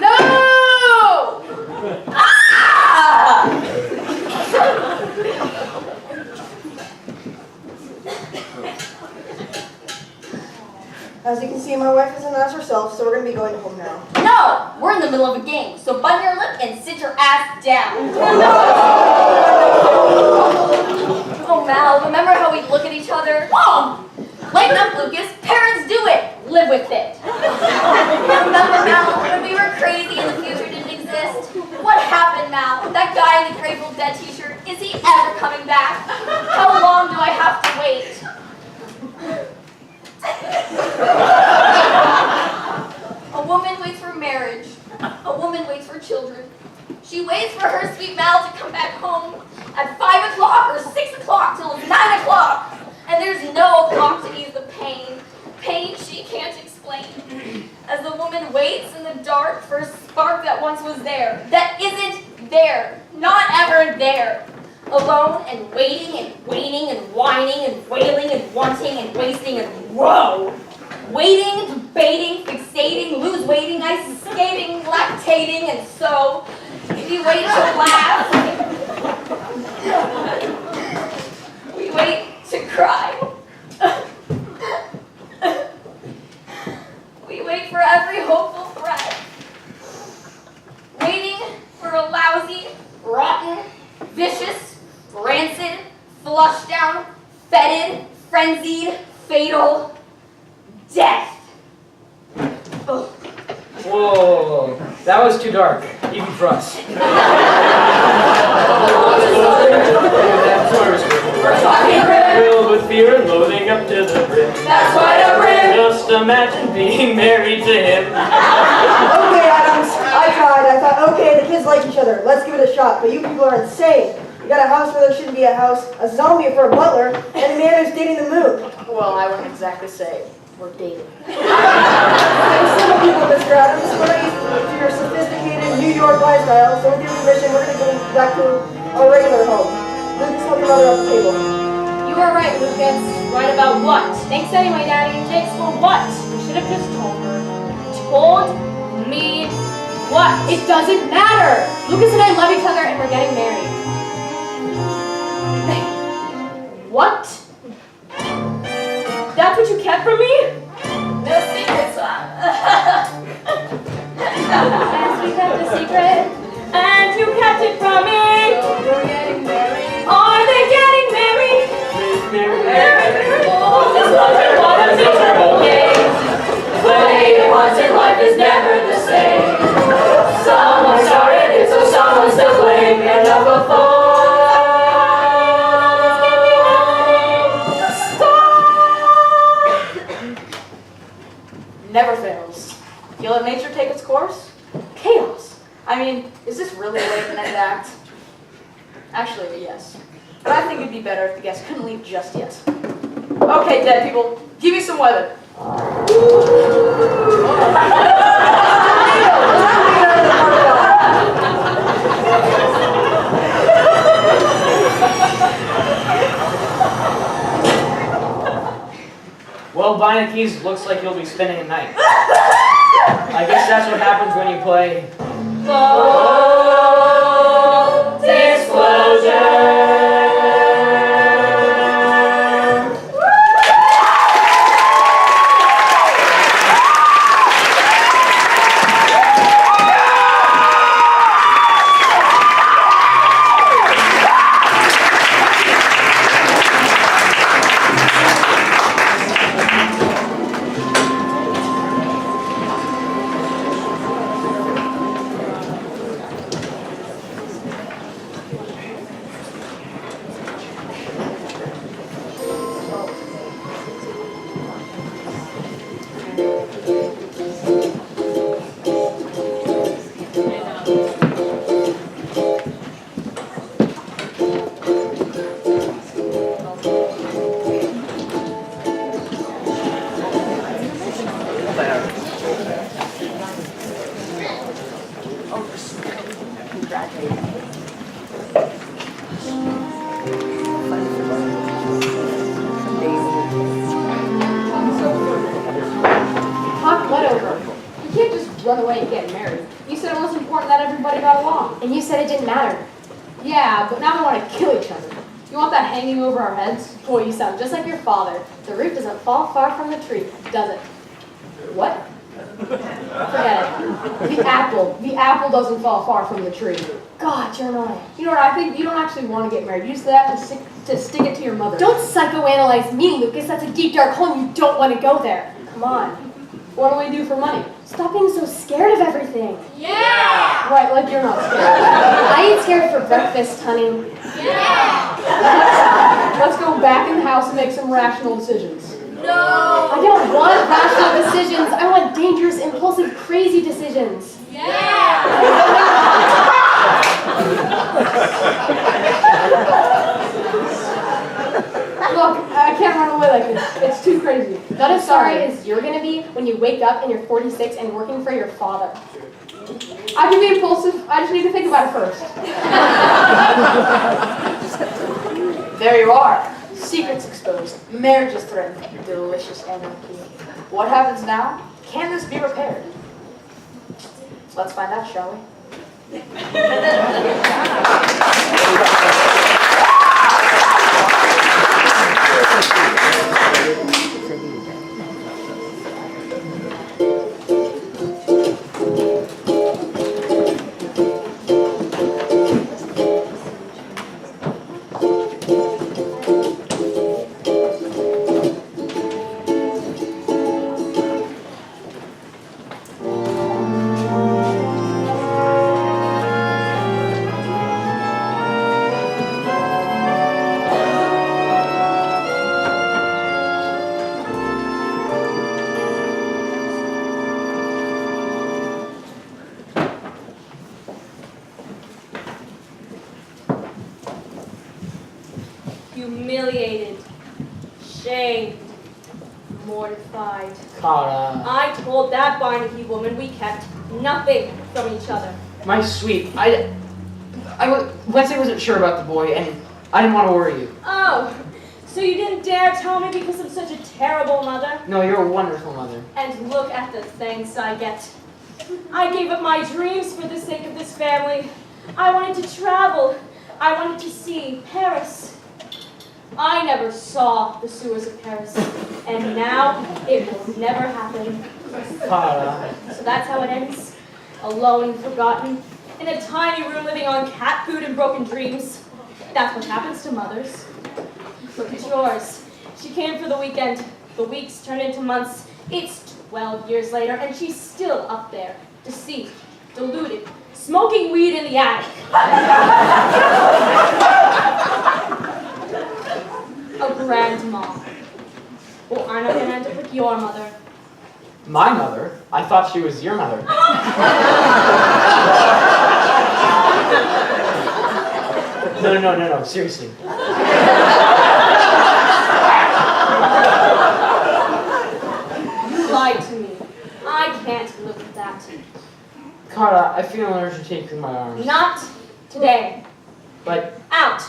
No! As you can see, my wife isn't as herself, so we're going to be going home now. No! We're in the middle of a game, so button your lip and sit your ass down. Oh, Mal, remember how we look at each other? Mom! Lighten up, Lucas. Parents do it. Live with it. Remember, Mal, when we were crazy and the future didn't exist? What happened, Mal? That guy in the Grateful Dead t-shirt, is he ever coming back? How long do I have to wait? A woman waits for marriage. A woman waits for children. She waits for her sweet Mal to come back home at 5 o'clock or 6 o'clock till it's 9 o'clock. And there's no clock to ease the pain. Pain she can't explain. As the woman waits in the dark for a spark that once was there, that isn't there, not ever there. Alone and waiting and waiting and whining and wailing and wanting and wasting and whoa! Waiting, debating, fixating, lose waiting, ice skating, lactating, and so we wait to laugh. We wait to cry. We wait for every hopeful breath. Waiting for a lousy, rotten, vicious, rancid, flushed down, fetid, frenzied, fatal death. Ugh. Whoa, that was too dark, even for us. stocking rim. Filled with fear and loathing up to the brim. That's quite a rim. Just imagine being married to him. Okay, Addams, I tried. I thought, okay, the kids like each other. Let's give it a shot. But you people are insane. You got a house where there shouldn't be a house, a zombie for a butler, and a man who's dating the moon. Well, I wouldn't exactly say we're dating. I'm simple people, Mr. Addams. We're not used to your sophisticated New York lifestyle, so with your permission, we're going to go back to our regular home. Lucas, help your mother off the table. You were right, Lucas. Right about what? Thanks anyway, Daddy. Thanks for what? You should have just told her. Told me what? It doesn't matter. Lucas and I love each other and we're getting married. What? That's what you kept from me? No secrets. Yes, we kept the secret. And you kept it from me. So we're getting married. Are they getting married? Oh, this wasn't what a miserable game. Playing once in life is never the same. Someone started it, so someone's to blame. Enough of fun. Never fails. You let nature take its course? Chaos. I mean, is this really a way to end act? Actually, yes. But I think it'd be better if the guests couldn't leave just yet. Okay, dead people, give me some weather. Well, Beinecke's looks like you'll be spending a night. I guess that's what happens when you play. Full disclosure. Talk what over? You can't just run away and get married. You said it was important that everybody got along. And you said it didn't matter. Yeah, but now we want to kill each other. You want that hanging over our heads? Boy, you sound just like your father. The root doesn't fall far from the tree, does it? What? Forget it. The apple doesn't fall far from the tree. God, you're annoying. You know what, I think you don't actually want to get married. You just have to stick it to your mother. Don't psychoanalyze me, Lucas. That's a deep, dark hole and you don't want to go there. Come on. What do we do for money? Stop being so scared of everything. Yeah! Right, like you're not scared. I eat scared for breakfast, honey. Yeah! Let's go back in the house and make some rational decisions. No! I don't want rational decisions. I want dangerous, impulsive, crazy decisions. Yeah! Look, I can't run away like this. It's too crazy. Not as sorry as you're gonna be when you wake up and you're 46 and working for your father. I can be impulsive. I just need to think about it first. There you are. Secrets exposed. Marriages threatened. Delicious anarchy. What happens now? Can this be repaired? Let's find out, shall we? humiliated, shamed, mortified. Cara, I told that Barnaby woman we kept nothing from each other. my sweet, Wednesday wasn't sure about the boy, and I didn't want to worry you. Oh, so you didn't dare tell me because I'm such a terrible mother? No, you're a wonderful mother. And look at the thanks I get. I gave up my dreams for the sake of this family. I wanted to travel. I wanted to see Paris. I never saw the sewers of Paris, and now it will never happen. Cara, So that's how it ends. Alone and forgotten, in a tiny room living on cat food and broken dreams. That's what happens to mothers. Look at yours. She came for the weekend. The weeks turned into months. It's 12 years later, and she's still up there, deceived, deluded, smoking weed in the attic. A grandma. Well, I'm not gonna end up like your mother. my mother? I thought she was your mother. No, seriously. You lied to me. I can't live with that. Cara, I feel an urge to take you in my arms. Not today. But Out.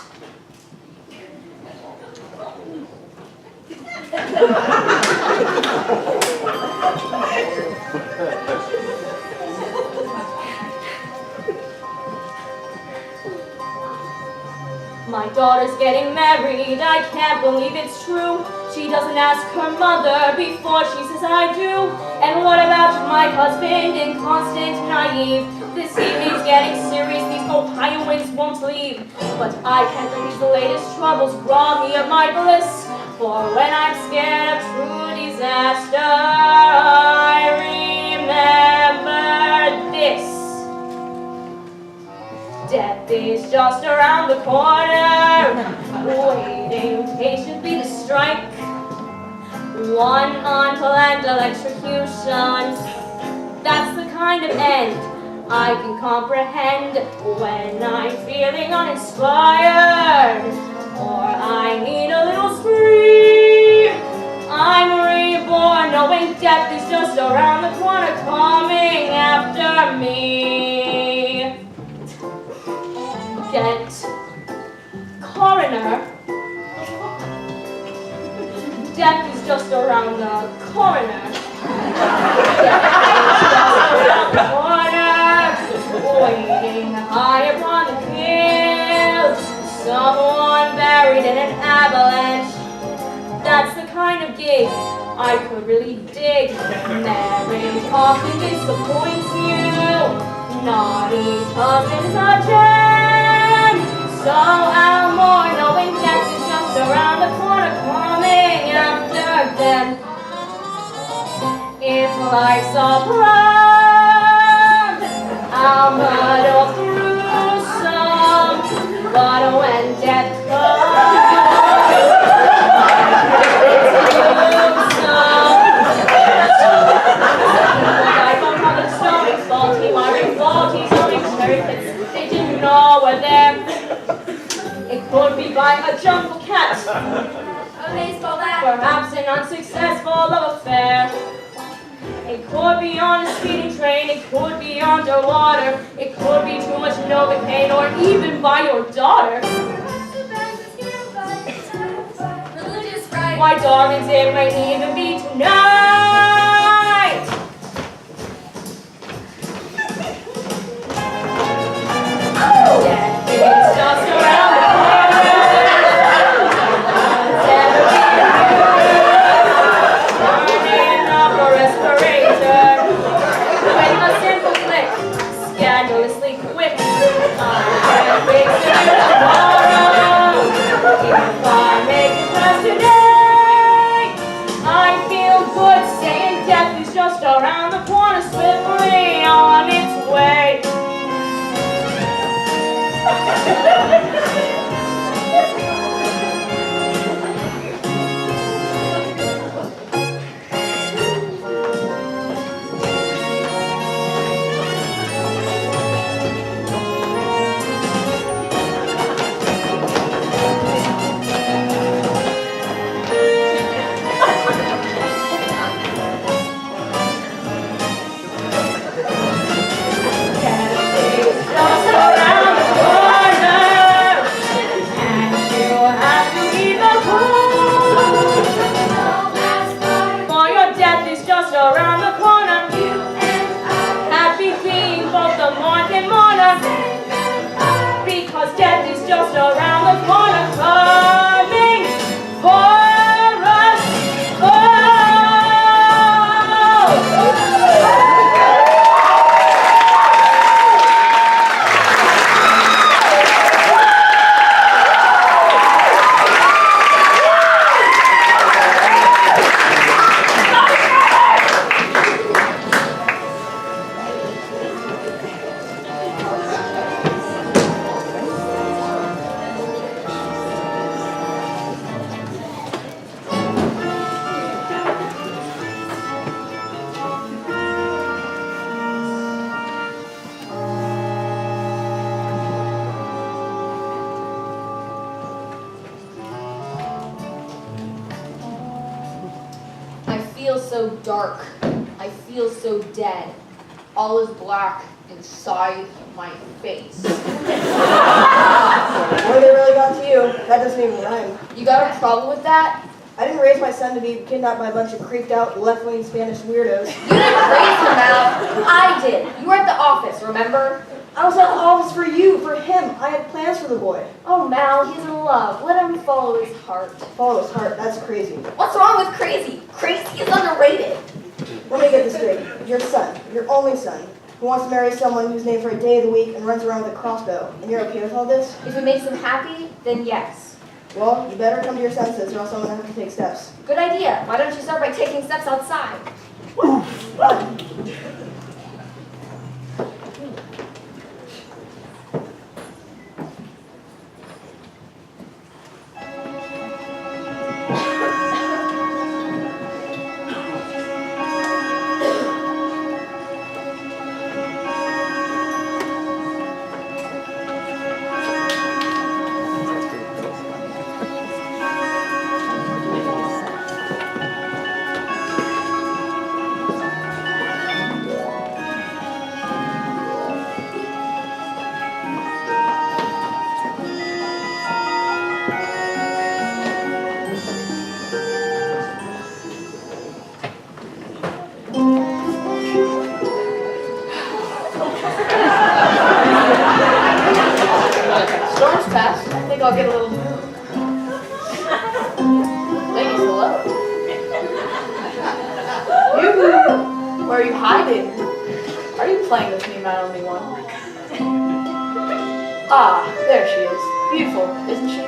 My daughter's getting married, I can't believe it's true. She doesn't ask her mother before she says I do. And what about my husband, inconstant, naive? This evening's getting serious, these Ohioans won't leave. But I can't let these latest troubles rob me of my bliss. For when I'm scared of true disaster, I remember this. Death is just around the corner, waiting patiently to strike. One unplanned electrocution, that's the kind of end I can comprehend when I'm feeling uninspired, or I need a little scream. I'm reborn, knowing death is just around the corner, coming after me. Get coroner. Death is just around the corner. Death is just around the corner, waiting high upon the hills. Someone buried in an avalanche. That's the kind of gig I could really dig. Marriage often disappoints you. Naughty husbands are jam. So I'll mourn knowing death is just around the corner, coming after them. If life's a prom, I'll muddle through some. But when death comes, they didn't know were there. It could be by a jungle cat, A baseball bat. perhaps an unsuccessful love affair. It could be on a speeding train, it could be underwater, it could be too much Novocaine, or even by your daughter. Religious right. Why, darlings, it might even be tonight. Death is just around the corner. Turning up a respirator with a simple click, scandalously quick. I can't fix it tomorrow. If I make it past today, I feel good. just around the corner. You and I. Happy being both the monk and mourner. Because death is just around the corner, coming for us all. I feel so dark. I feel so dead. All is black inside my face. What have they really got to you? That doesn't even rhyme. You got a problem with that? I didn't raise my son to be kidnapped by a bunch of creeped out left-wing Spanish weirdos. You didn't raise him, Al. I did. You were at the office, remember? I was at the office for you, for him. I had plans for the boy. Oh, Mal, he's in love. Let him follow his heart. Follow his heart, that's crazy. What's wrong with crazy? Crazy is underrated. Let me get this straight. Your son, your only son, who wants to marry someone who's named for a day of the week and runs around with a crossbow, and you're okay with all this? If it makes him happy, then yes. Well, you better come to your senses or else I'm going to have to take steps. Good idea. Why don't you start by taking steps outside? Storm's past. I think I'll get a little moon. Ladies, hello. You, where are you hiding? Are you playing with me, my only one? Ah, there she is. Beautiful, isn't she?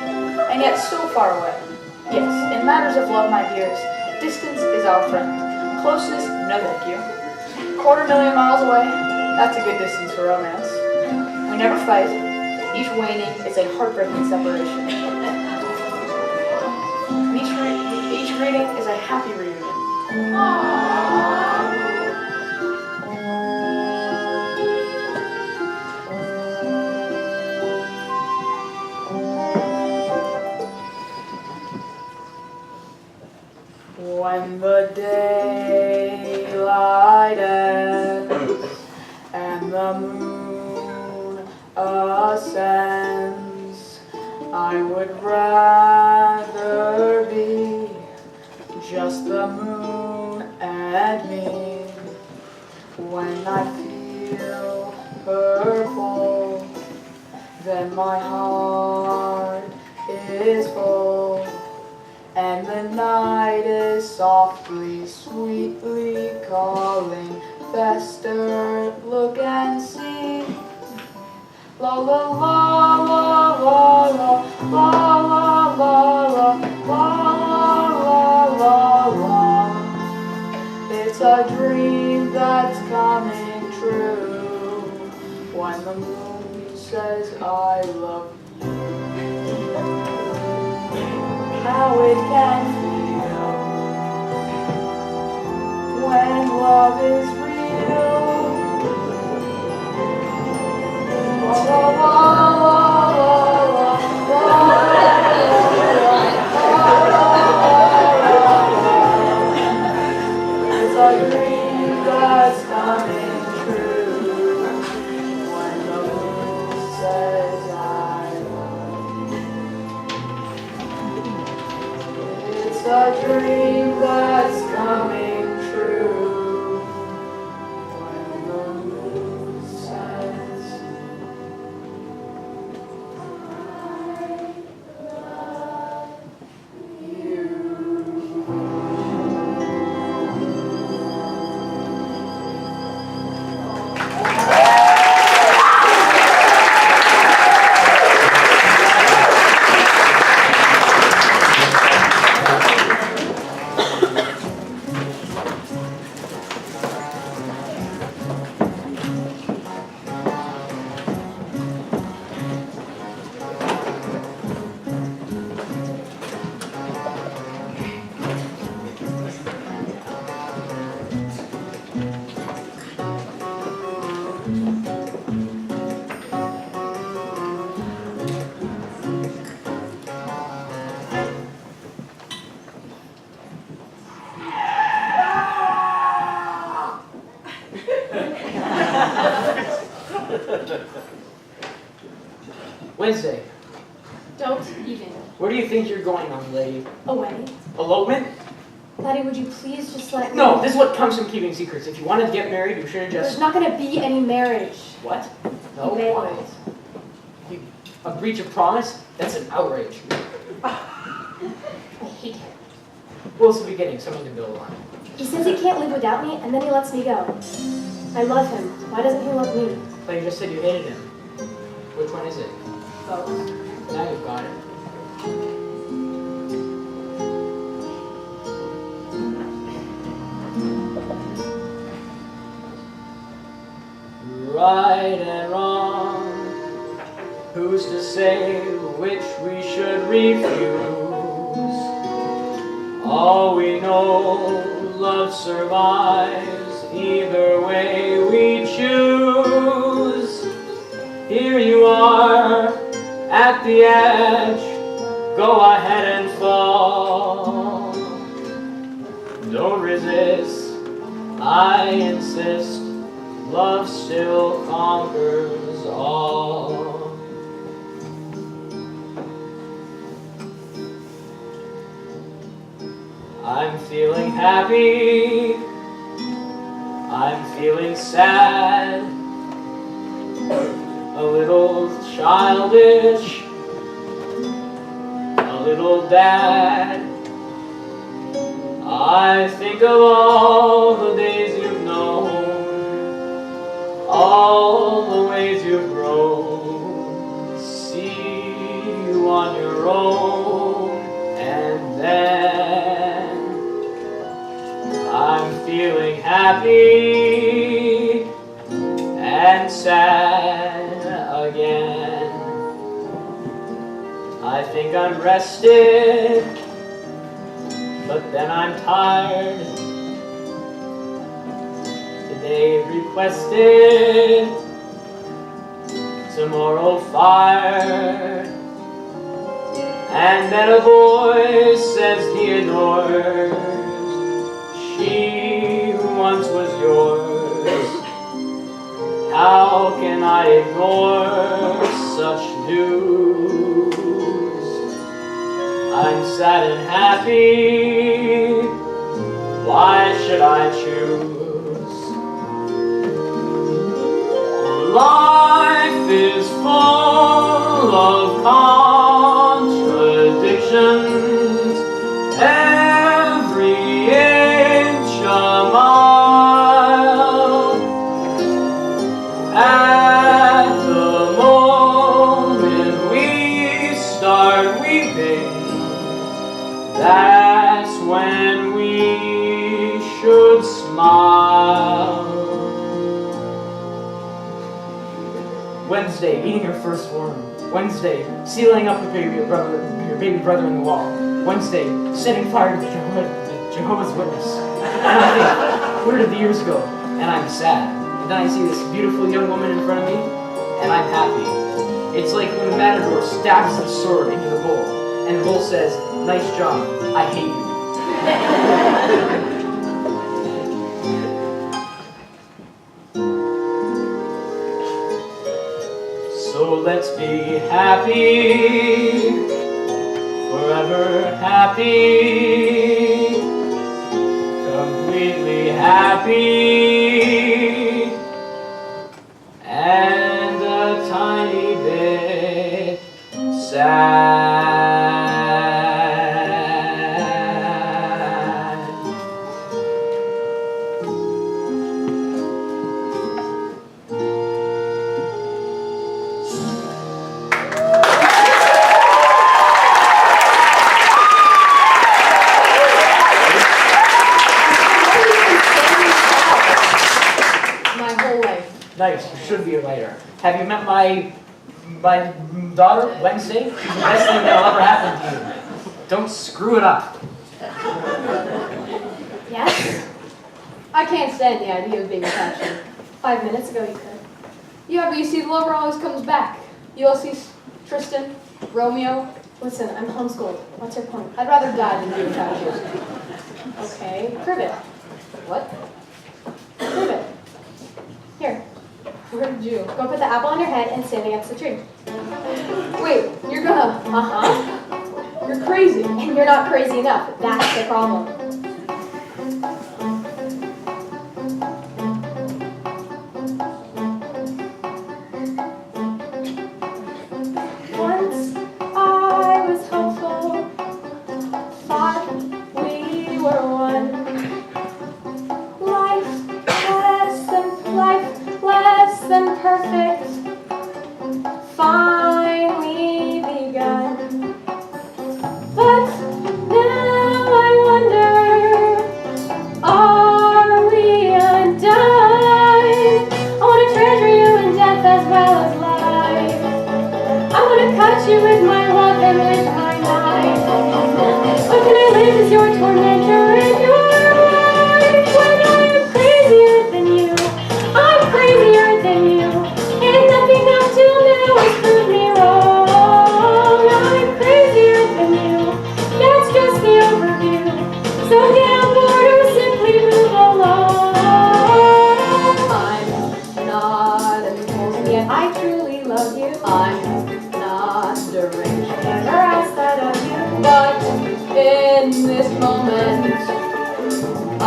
And yet so far away. Yes, in matters of love, my dears, distance is our friend. Closeness, no thank you. 250,000 miles away, that's a good distance for romance. We never fight. Each waning is a heartbreaking separation. And each greeting is a happy reunion. When the daylight ends and the moon ascends, I would rather be just the moon and me. When I feel her pull, then my heart is full, and the night is softly, sweetly calling. Fester, look and see. La la la la la la la la la la la la la. It's a dream that's coming true when the moon says I love you. How it can feel when love is real. La la la la la It's a dream that's coming true when the moon says I love you. It's a dream that's coming true. Wednesday. Don't even. Where do you think you're going, young lady? Away. Elopement? Daddy, would you please just let me... No, this is what comes from keeping secrets. If you wanted to get married, you should have There's just... not going to be any marriage. What? No, Bailey. why? A breach of promise? That's an outrage. I hate him. Well, it's the beginning, something to build on. He says he can't live without me, and then he lets me go. I love him. Why doesn't he love me? But you just said you hated him. Which one is it? Both. Now you've got it. Right and wrong, who's to say which we should refuse? All we know, love survives either way we choose. Here you are at the edge, go ahead and fall. Don't resist, I insist, love still conquers all. I'm feeling happy, I'm feeling sad, a little childish, a little bad. I think of all the days you've known, all the ways you've grown, see you on your own, and then I'm feeling happy and sad again. I think I'm rested, but then I'm tired. Today requested, tomorrow fired, and then a voice says he adores she who once was yours. How can I ignore such news? I'm sad and happy, why should I choose? Life is full of contradictions, every inch a mile. At the moment we start weeping, that's when we should smile. Wednesday, eating your first worm. Wednesday, sealing up your baby brother in the wall. Wednesday, setting fire to Jehovah's Witness. And I think, where did the years go? And I'm sad. And then I see this beautiful young woman in front of me, and I'm happy. It's like when the matador stabs his sword into the bull, and the bull says, "Nice job, I hate you." So let's be happy, forever happy, completely happy, and a tiny bit sad. Nice, you should be a writer. Have you met my daughter, Wednesday? She's the best thing that'll ever happen to you. Don't screw it up. Yes? I can't stand the idea of being attached to. 5 minutes ago you could. Yeah, but you see, the lover always comes back. Ulysses, Tristan, Romeo. Listen, I'm homeschooled. What's your point? I'd rather die than be attached to. Okay, prove it. What? Prove it. Here. heard a Jew. Go put the apple on your head and stand against the tree. Wait, you're gonna, you're crazy. And you're not crazy enough. That's the problem. Once I was hopeful, thought we were one. Life less than perfect, finally begun. But now I wonder, are we undone? I want to treasure you in death as well as life. I want to cut you with my love and with my knife. But can I live as your tormentor and your wife when I am crazier than you? I'm crazier than you, and nothing up till now has proved me wrong. I'm crazier than you, that's just the overview. So get on board or simply move along. I'm not impulsive, yet I truly love you. I'm not deranged, never asked that of you. But in this moment, I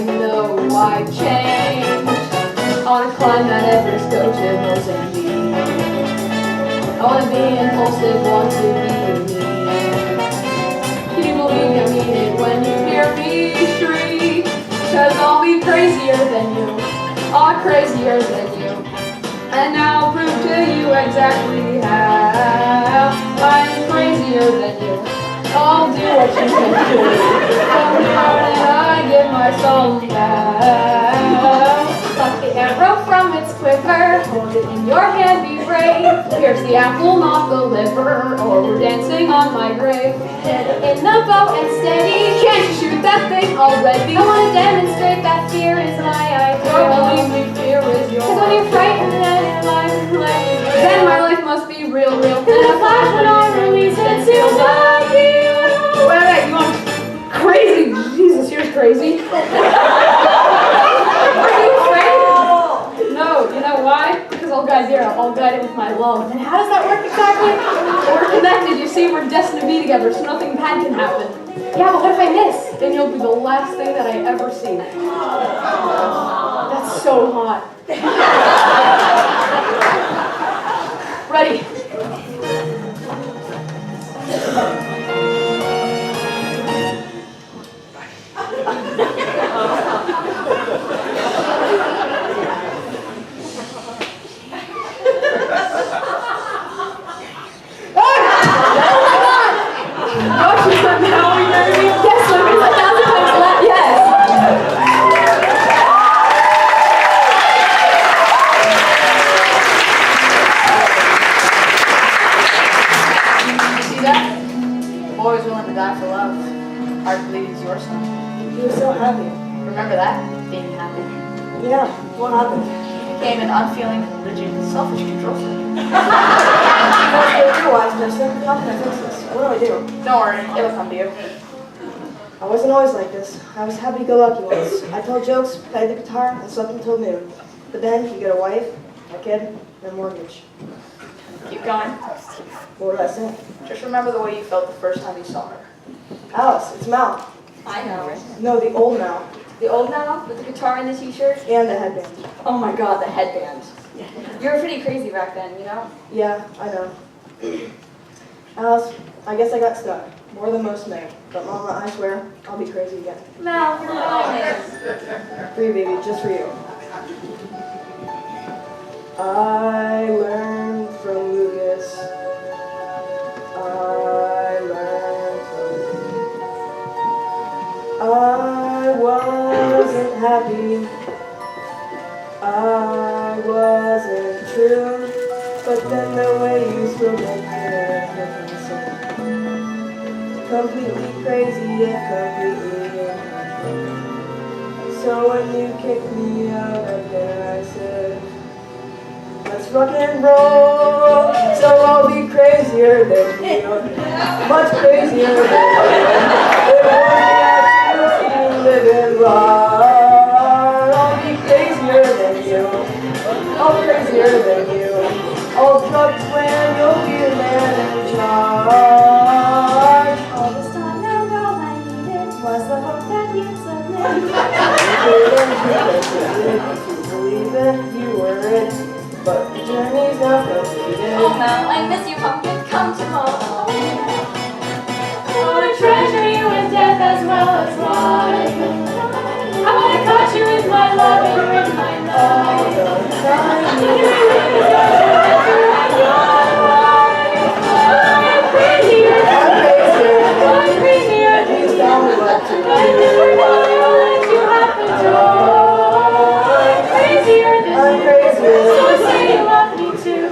know I've changed. I wanna climb that Everest, go to Mozambique. I wanna be impulsive, want to be me. Can you believe I mean it when you hear me shriek? 'Cause I'll be crazier than you, crazier than you. And now I'll prove to you exactly how I'm crazier than you. I'll do what you can do. From here and I give my soul now. Pluck the arrow from its quiver, hold it in your hand, be brave. Pierce the apple, not the liver, or we're dancing on my grave. Head in the bow and steady, can't you shoot that thing already? I want to demonstrate that fear is my idea. Believe me, fear is yours. 'Cause when you're frightened and your life is like, then my life must be real. In a flash when I release it to love you. Wait, you want crazy? Jesus, you're crazy. Are you afraid? No, you know why? Because I'll guide you. I'll guide it with my love. And how does that work exactly? We're connected, you see, we're destined to be together, so nothing bad can happen. Yeah, but what if I miss? Then you'll be the last thing that I ever see. That's so hot. Ready? Boys willing to die for love. Hard to believe he's your son. He was so happy. Remember that? Being happy. Yeah, what happened? Became an unfeeling, rigid, selfish control freak. You're a wise person. How can I fix this? What do I do? Don't worry, it'll come to you. I wasn't always like this. I was happy-go-lucky once. I told jokes, played the guitar, and slept until noon. But then you get a wife, a kid, and a mortgage. Keep going. What did I say? Just remember the way you felt the first time you saw her. Alice, it's Mal. I know. No, the old Mal. The old Mal with the guitar and the t-shirt? And the headband. Oh my god, the headband. You were pretty crazy back then, you know? Yeah, I know. Alice, I guess I got stuck. More than most may. But Mama, I swear, I'll be crazy again. Mal, you're honest. Free baby, just for you. I learned from Lucas. I learned from I wasn't happy. I wasn't true. But then the way you spoke like this, completely crazy and completely untrue. So when you kicked me out of there, I said, let's rock and roll. So I'll be crazier than you, much crazier than you. It won't be to live and run. I'll be crazier than you. I'll be crazier than you. All drugs when you'll be the man in charge. All this time and all I needed was the hope that you'd submit. You believe it, you were it, but the journey's not completed. Oh Mel, I miss you, pumpkin. Come tomorrow. I wanna treasure you in death as well as life. I wanna catch you with my love and with my love. I'm crazier. I'm crazier. Please tell me what to I never thought I would let you happen to me. I'm crazier than I'm you. crazier. So say you love me too.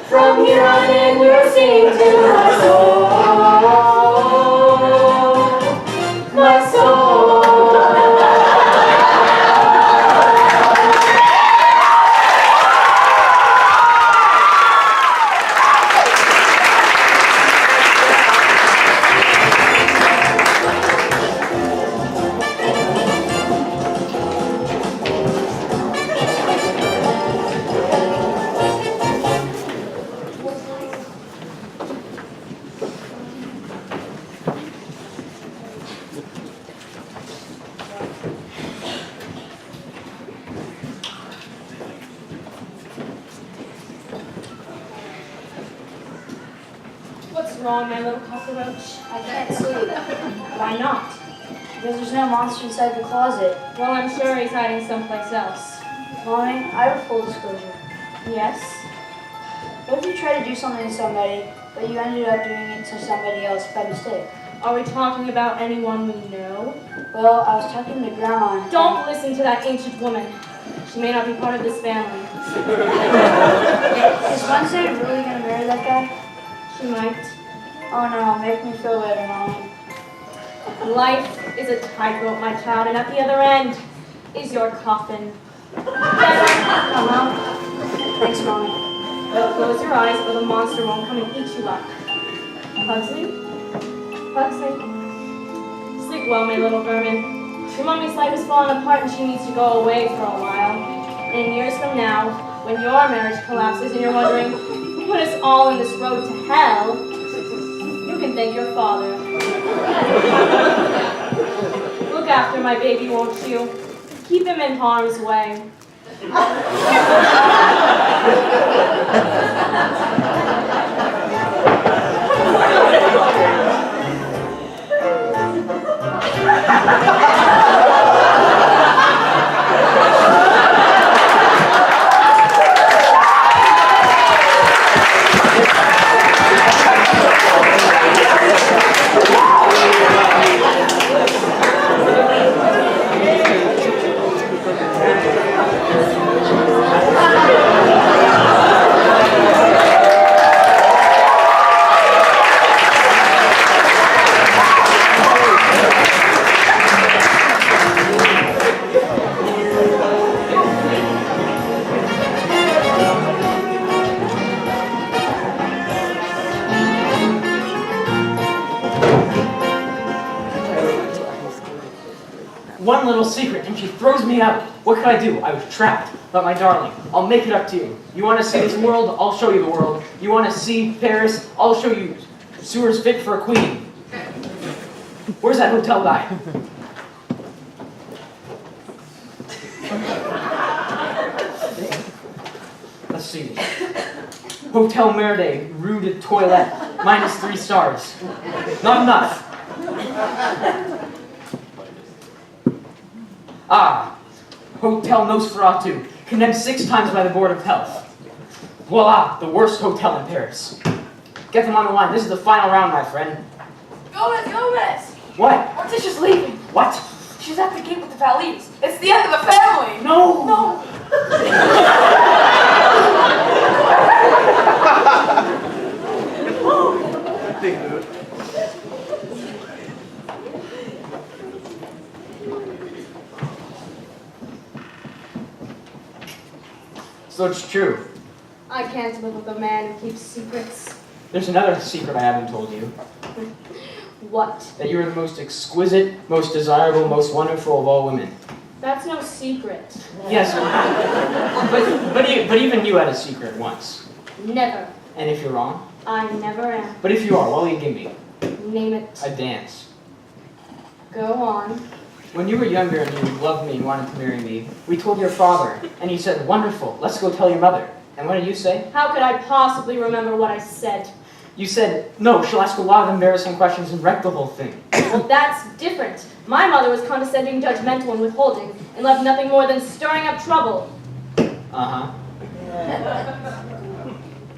From here on in, you're singing to my soul. My soul. What's wrong, my little cockroach? I can't sleep. Why not? Because there's no monster inside the closet. Well, I'm sure he's hiding someplace else. Mommy, I have a full disclosure. Yes? What if you try to do something to somebody, but you ended up doing it to somebody else by mistake? Are we talking about anyone we know? Well, I was talking to Grandma. and- Don't listen to that ancient woman. She may not be part of this family. Is Wednesday really gonna marry that guy? She might. Oh no, make me feel better, Mommy. Life is a tightrope, my child, and at the other end is your coffin. Come on. Thanks, Mommy. Close your eyes or the monster won't come and eat you up. Pugsley? Pugsley? Sleep well, my little vermin. Your mommy's life is falling apart and she needs to go away for a while. And in years from now, when your marriage collapses and you're wondering, who put us all on this road to hell, you can thank your father. Look after my baby, won't you? Keep him in harm's way. One little secret, and she throws me out. What could I do? I was trapped. But my darling, I'll make it up to you. You want to see this world? I'll show you the world. You want to see Paris? I'll show you sewers fit for a queen. Where's that hotel guy? Let's see. Hotel Merde, Rue de Toilette, -3 stars. Not enough. Ah, Hotel Nosferatu, condemned 6 times by the Board of Health. Voila, the worst hotel in Paris. Get them on the line. This is the final round, my friend. Gomez! What? Morticia's leaving. What? She's at the gate with the Valise. It's the end of the family. No! No. So it's true. I can't live with a man who keeps secrets. There's another secret I haven't told you. What? That you're the most exquisite, most desirable, most wonderful of all women. That's no secret. Yes, but even you had a secret once. Never. And if you're wrong? I never am. But if you are, what will you give me? Name it. A dance. Go on. When you were younger and you loved me and wanted to marry me, we told your father, and he said, wonderful, let's go tell your mother. And what did you say? How could I possibly remember what I said? You said, no, she'll ask a lot of embarrassing questions and wreck the whole thing. Well, that's different. My mother was condescending, judgmental, and withholding, and left nothing more than stirring up trouble. Uh-huh.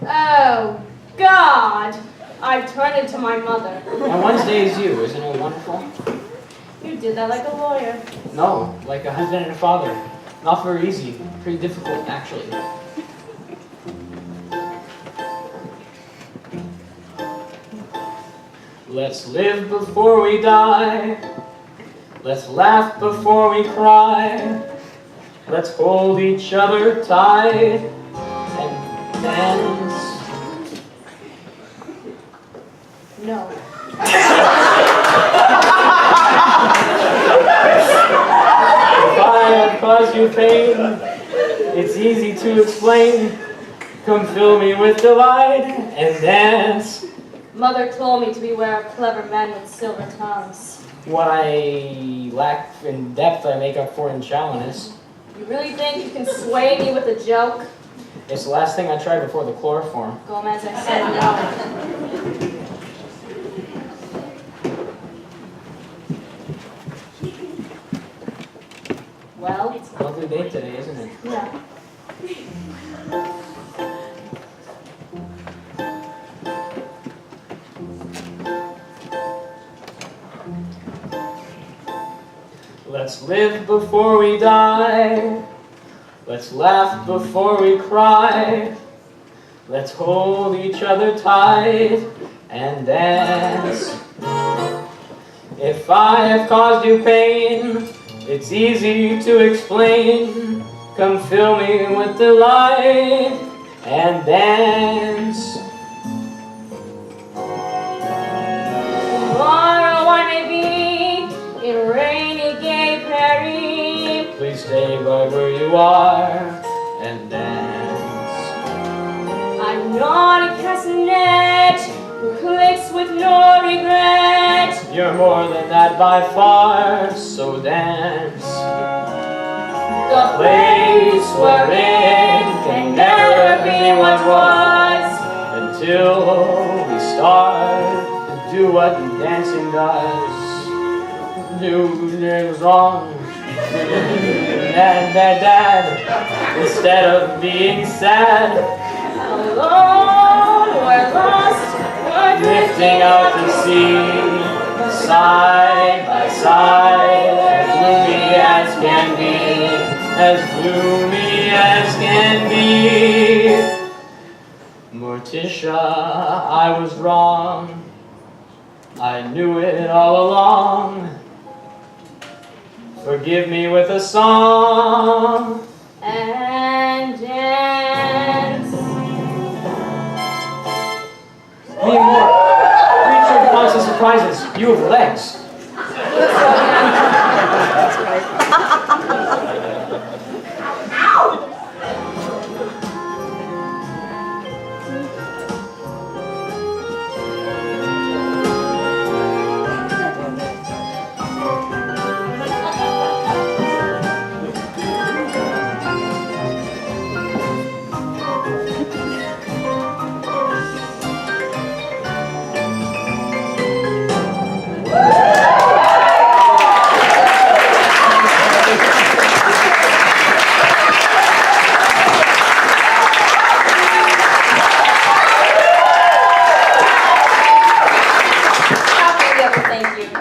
Oh, God! I've turned into my mother. And Wednesday is you, isn't it wonderful? You did that like a lawyer. No, like a husband and a father. Not very easy. Pretty difficult, actually. Let's live before we die. Let's laugh before we cry. Let's hold each other tight and dance. No. If I have caused you pain, it's easy to explain. Come fill me with delight and dance. Mother told me to beware of clever men with silver tongues. What I lack in depth, I make up for in shallowness. You really think you can sway me with a joke? It's the last thing I tried before the chloroform. Gomez, I said no. Well? It's a lovely day today, isn't it? Yeah. Let's live before we die. Let's laugh before we cry. Let's hold each other tight and dance. If I have caused you pain, it's easy to explain. Come fill me with delight and dance. Tomorrow I may be in rainy gay Paris. Please stay right where you are and dance. I'm not a castanet who clicks with no regret. You're more than that by far, so dance. The place where it can never be what was. Until we start to do what dancing does. Do things wrong. Dad. Instead of being sad. Alone, we're lost, we're Drifting out to sea. Side by side. As gloomy as can be. As gloomy as can be. Morticia, I was wrong. I knew it all along. Forgive me with a song. and dance. Need more. Creature constant surprises. You have legs.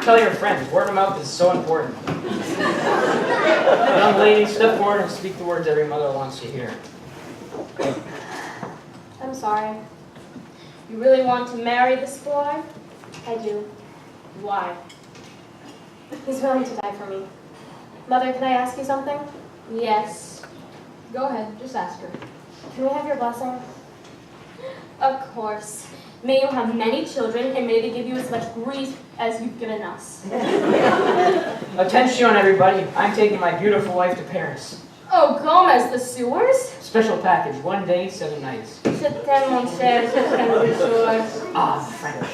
Tell your friends, word of mouth is so important. Young lady, step forward and speak the words every mother wants to hear. I'm sorry. You really want to marry this boy? I do. Why? He's willing to die for me. Mother, can I ask you something? Yes. Go ahead, just ask her. Can we have your blessing? Of course. May you have many children, and may they give you as much grief as you've given us. Attention, everybody. I'm taking my beautiful wife to Paris. Oh, Gomez, the sewers? Special package, 1 day, 7 nights. Je t'aime, mon cher, je t'aime, the sewers. Ah, French.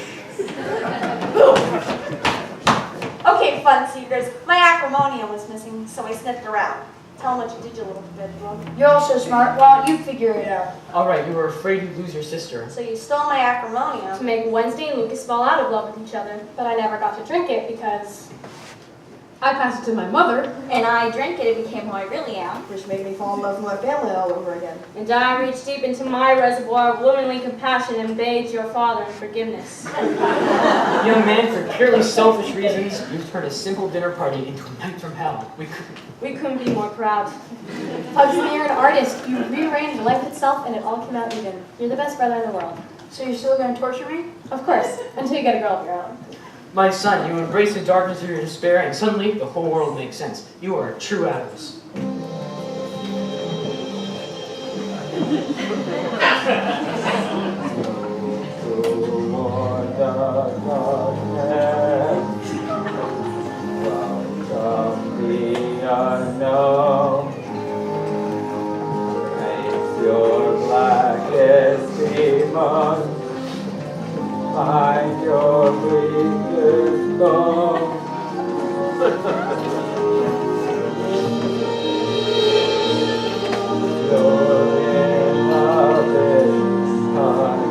Okay, fun seekers. My acrimonium was missing, so I sniffed around. Tell them what you did, you little bedbug. You're all so smart. Why don't you figure it out? All right, you were afraid you'd lose your sister. So you stole my acrimonium. To make Wednesday and Lucas fall out of love with each other, but I never got to drink it because I passed it to my mother. And I drank it, it became who I really am. Which made me fall in love with my family all over again. and I reached deep into my reservoir of womanly compassion and begged your father in forgiveness. Young man, for purely selfish reasons, you turned a simple dinner party into a night from hell. We couldn't be more proud. Hudson, you're an artist. You rearranged life itself and it all came out even. You're the best brother in the world. So you're still gonna torture me? Of course, until you get a girl of your own. My son, you embrace the darkness of your despair, and suddenly the whole world makes sense. You are a true Addams. Your blackest demon, find your weakest bone. You're in a big time.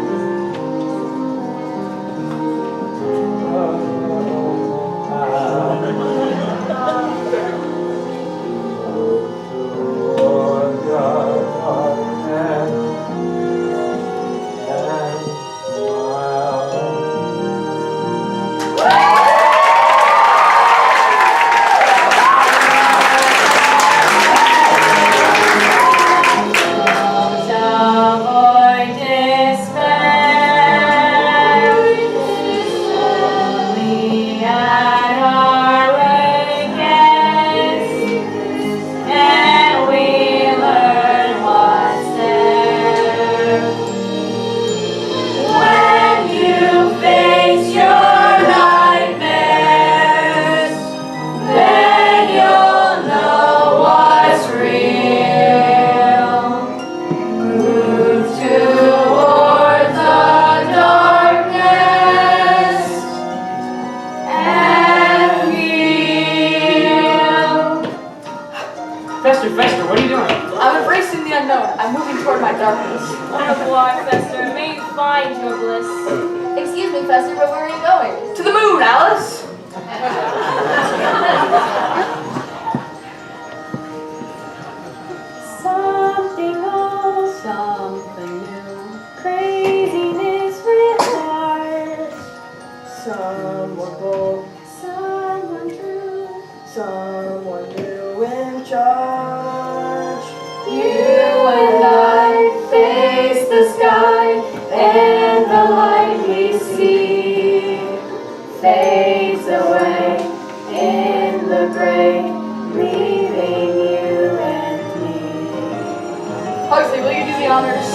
Fester, what are you doing? I'm embracing the unknown. I'm moving toward my darkness. Wonderful art, Fester. May you find your bliss. Excuse me, Fester, but where are you going? To the moon, Alice! Something old, Something new. craziness with heart. Someone bold, Someone true. someone new in charge. You and I face the sky, and the light we see fades away in the gray, leaving you and me. Huxley, will you do the honors?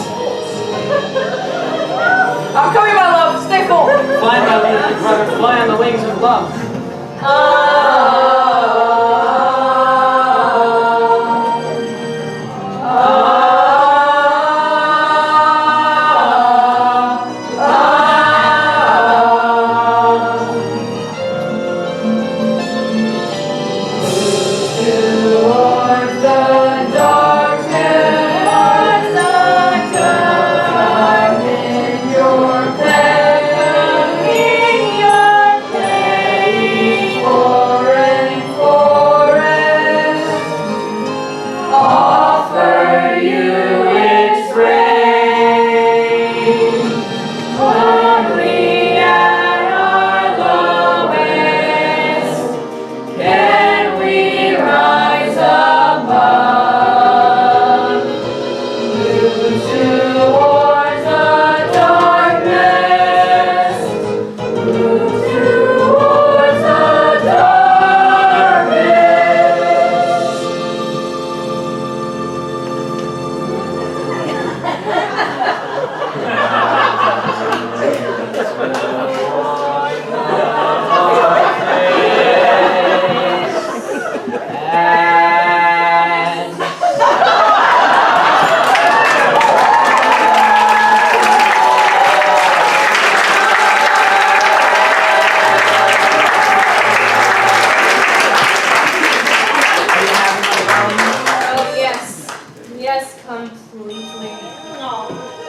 I'm coming, my love. Stay cool. Fly, my little brother, fly on the wings of love. For just completely. No.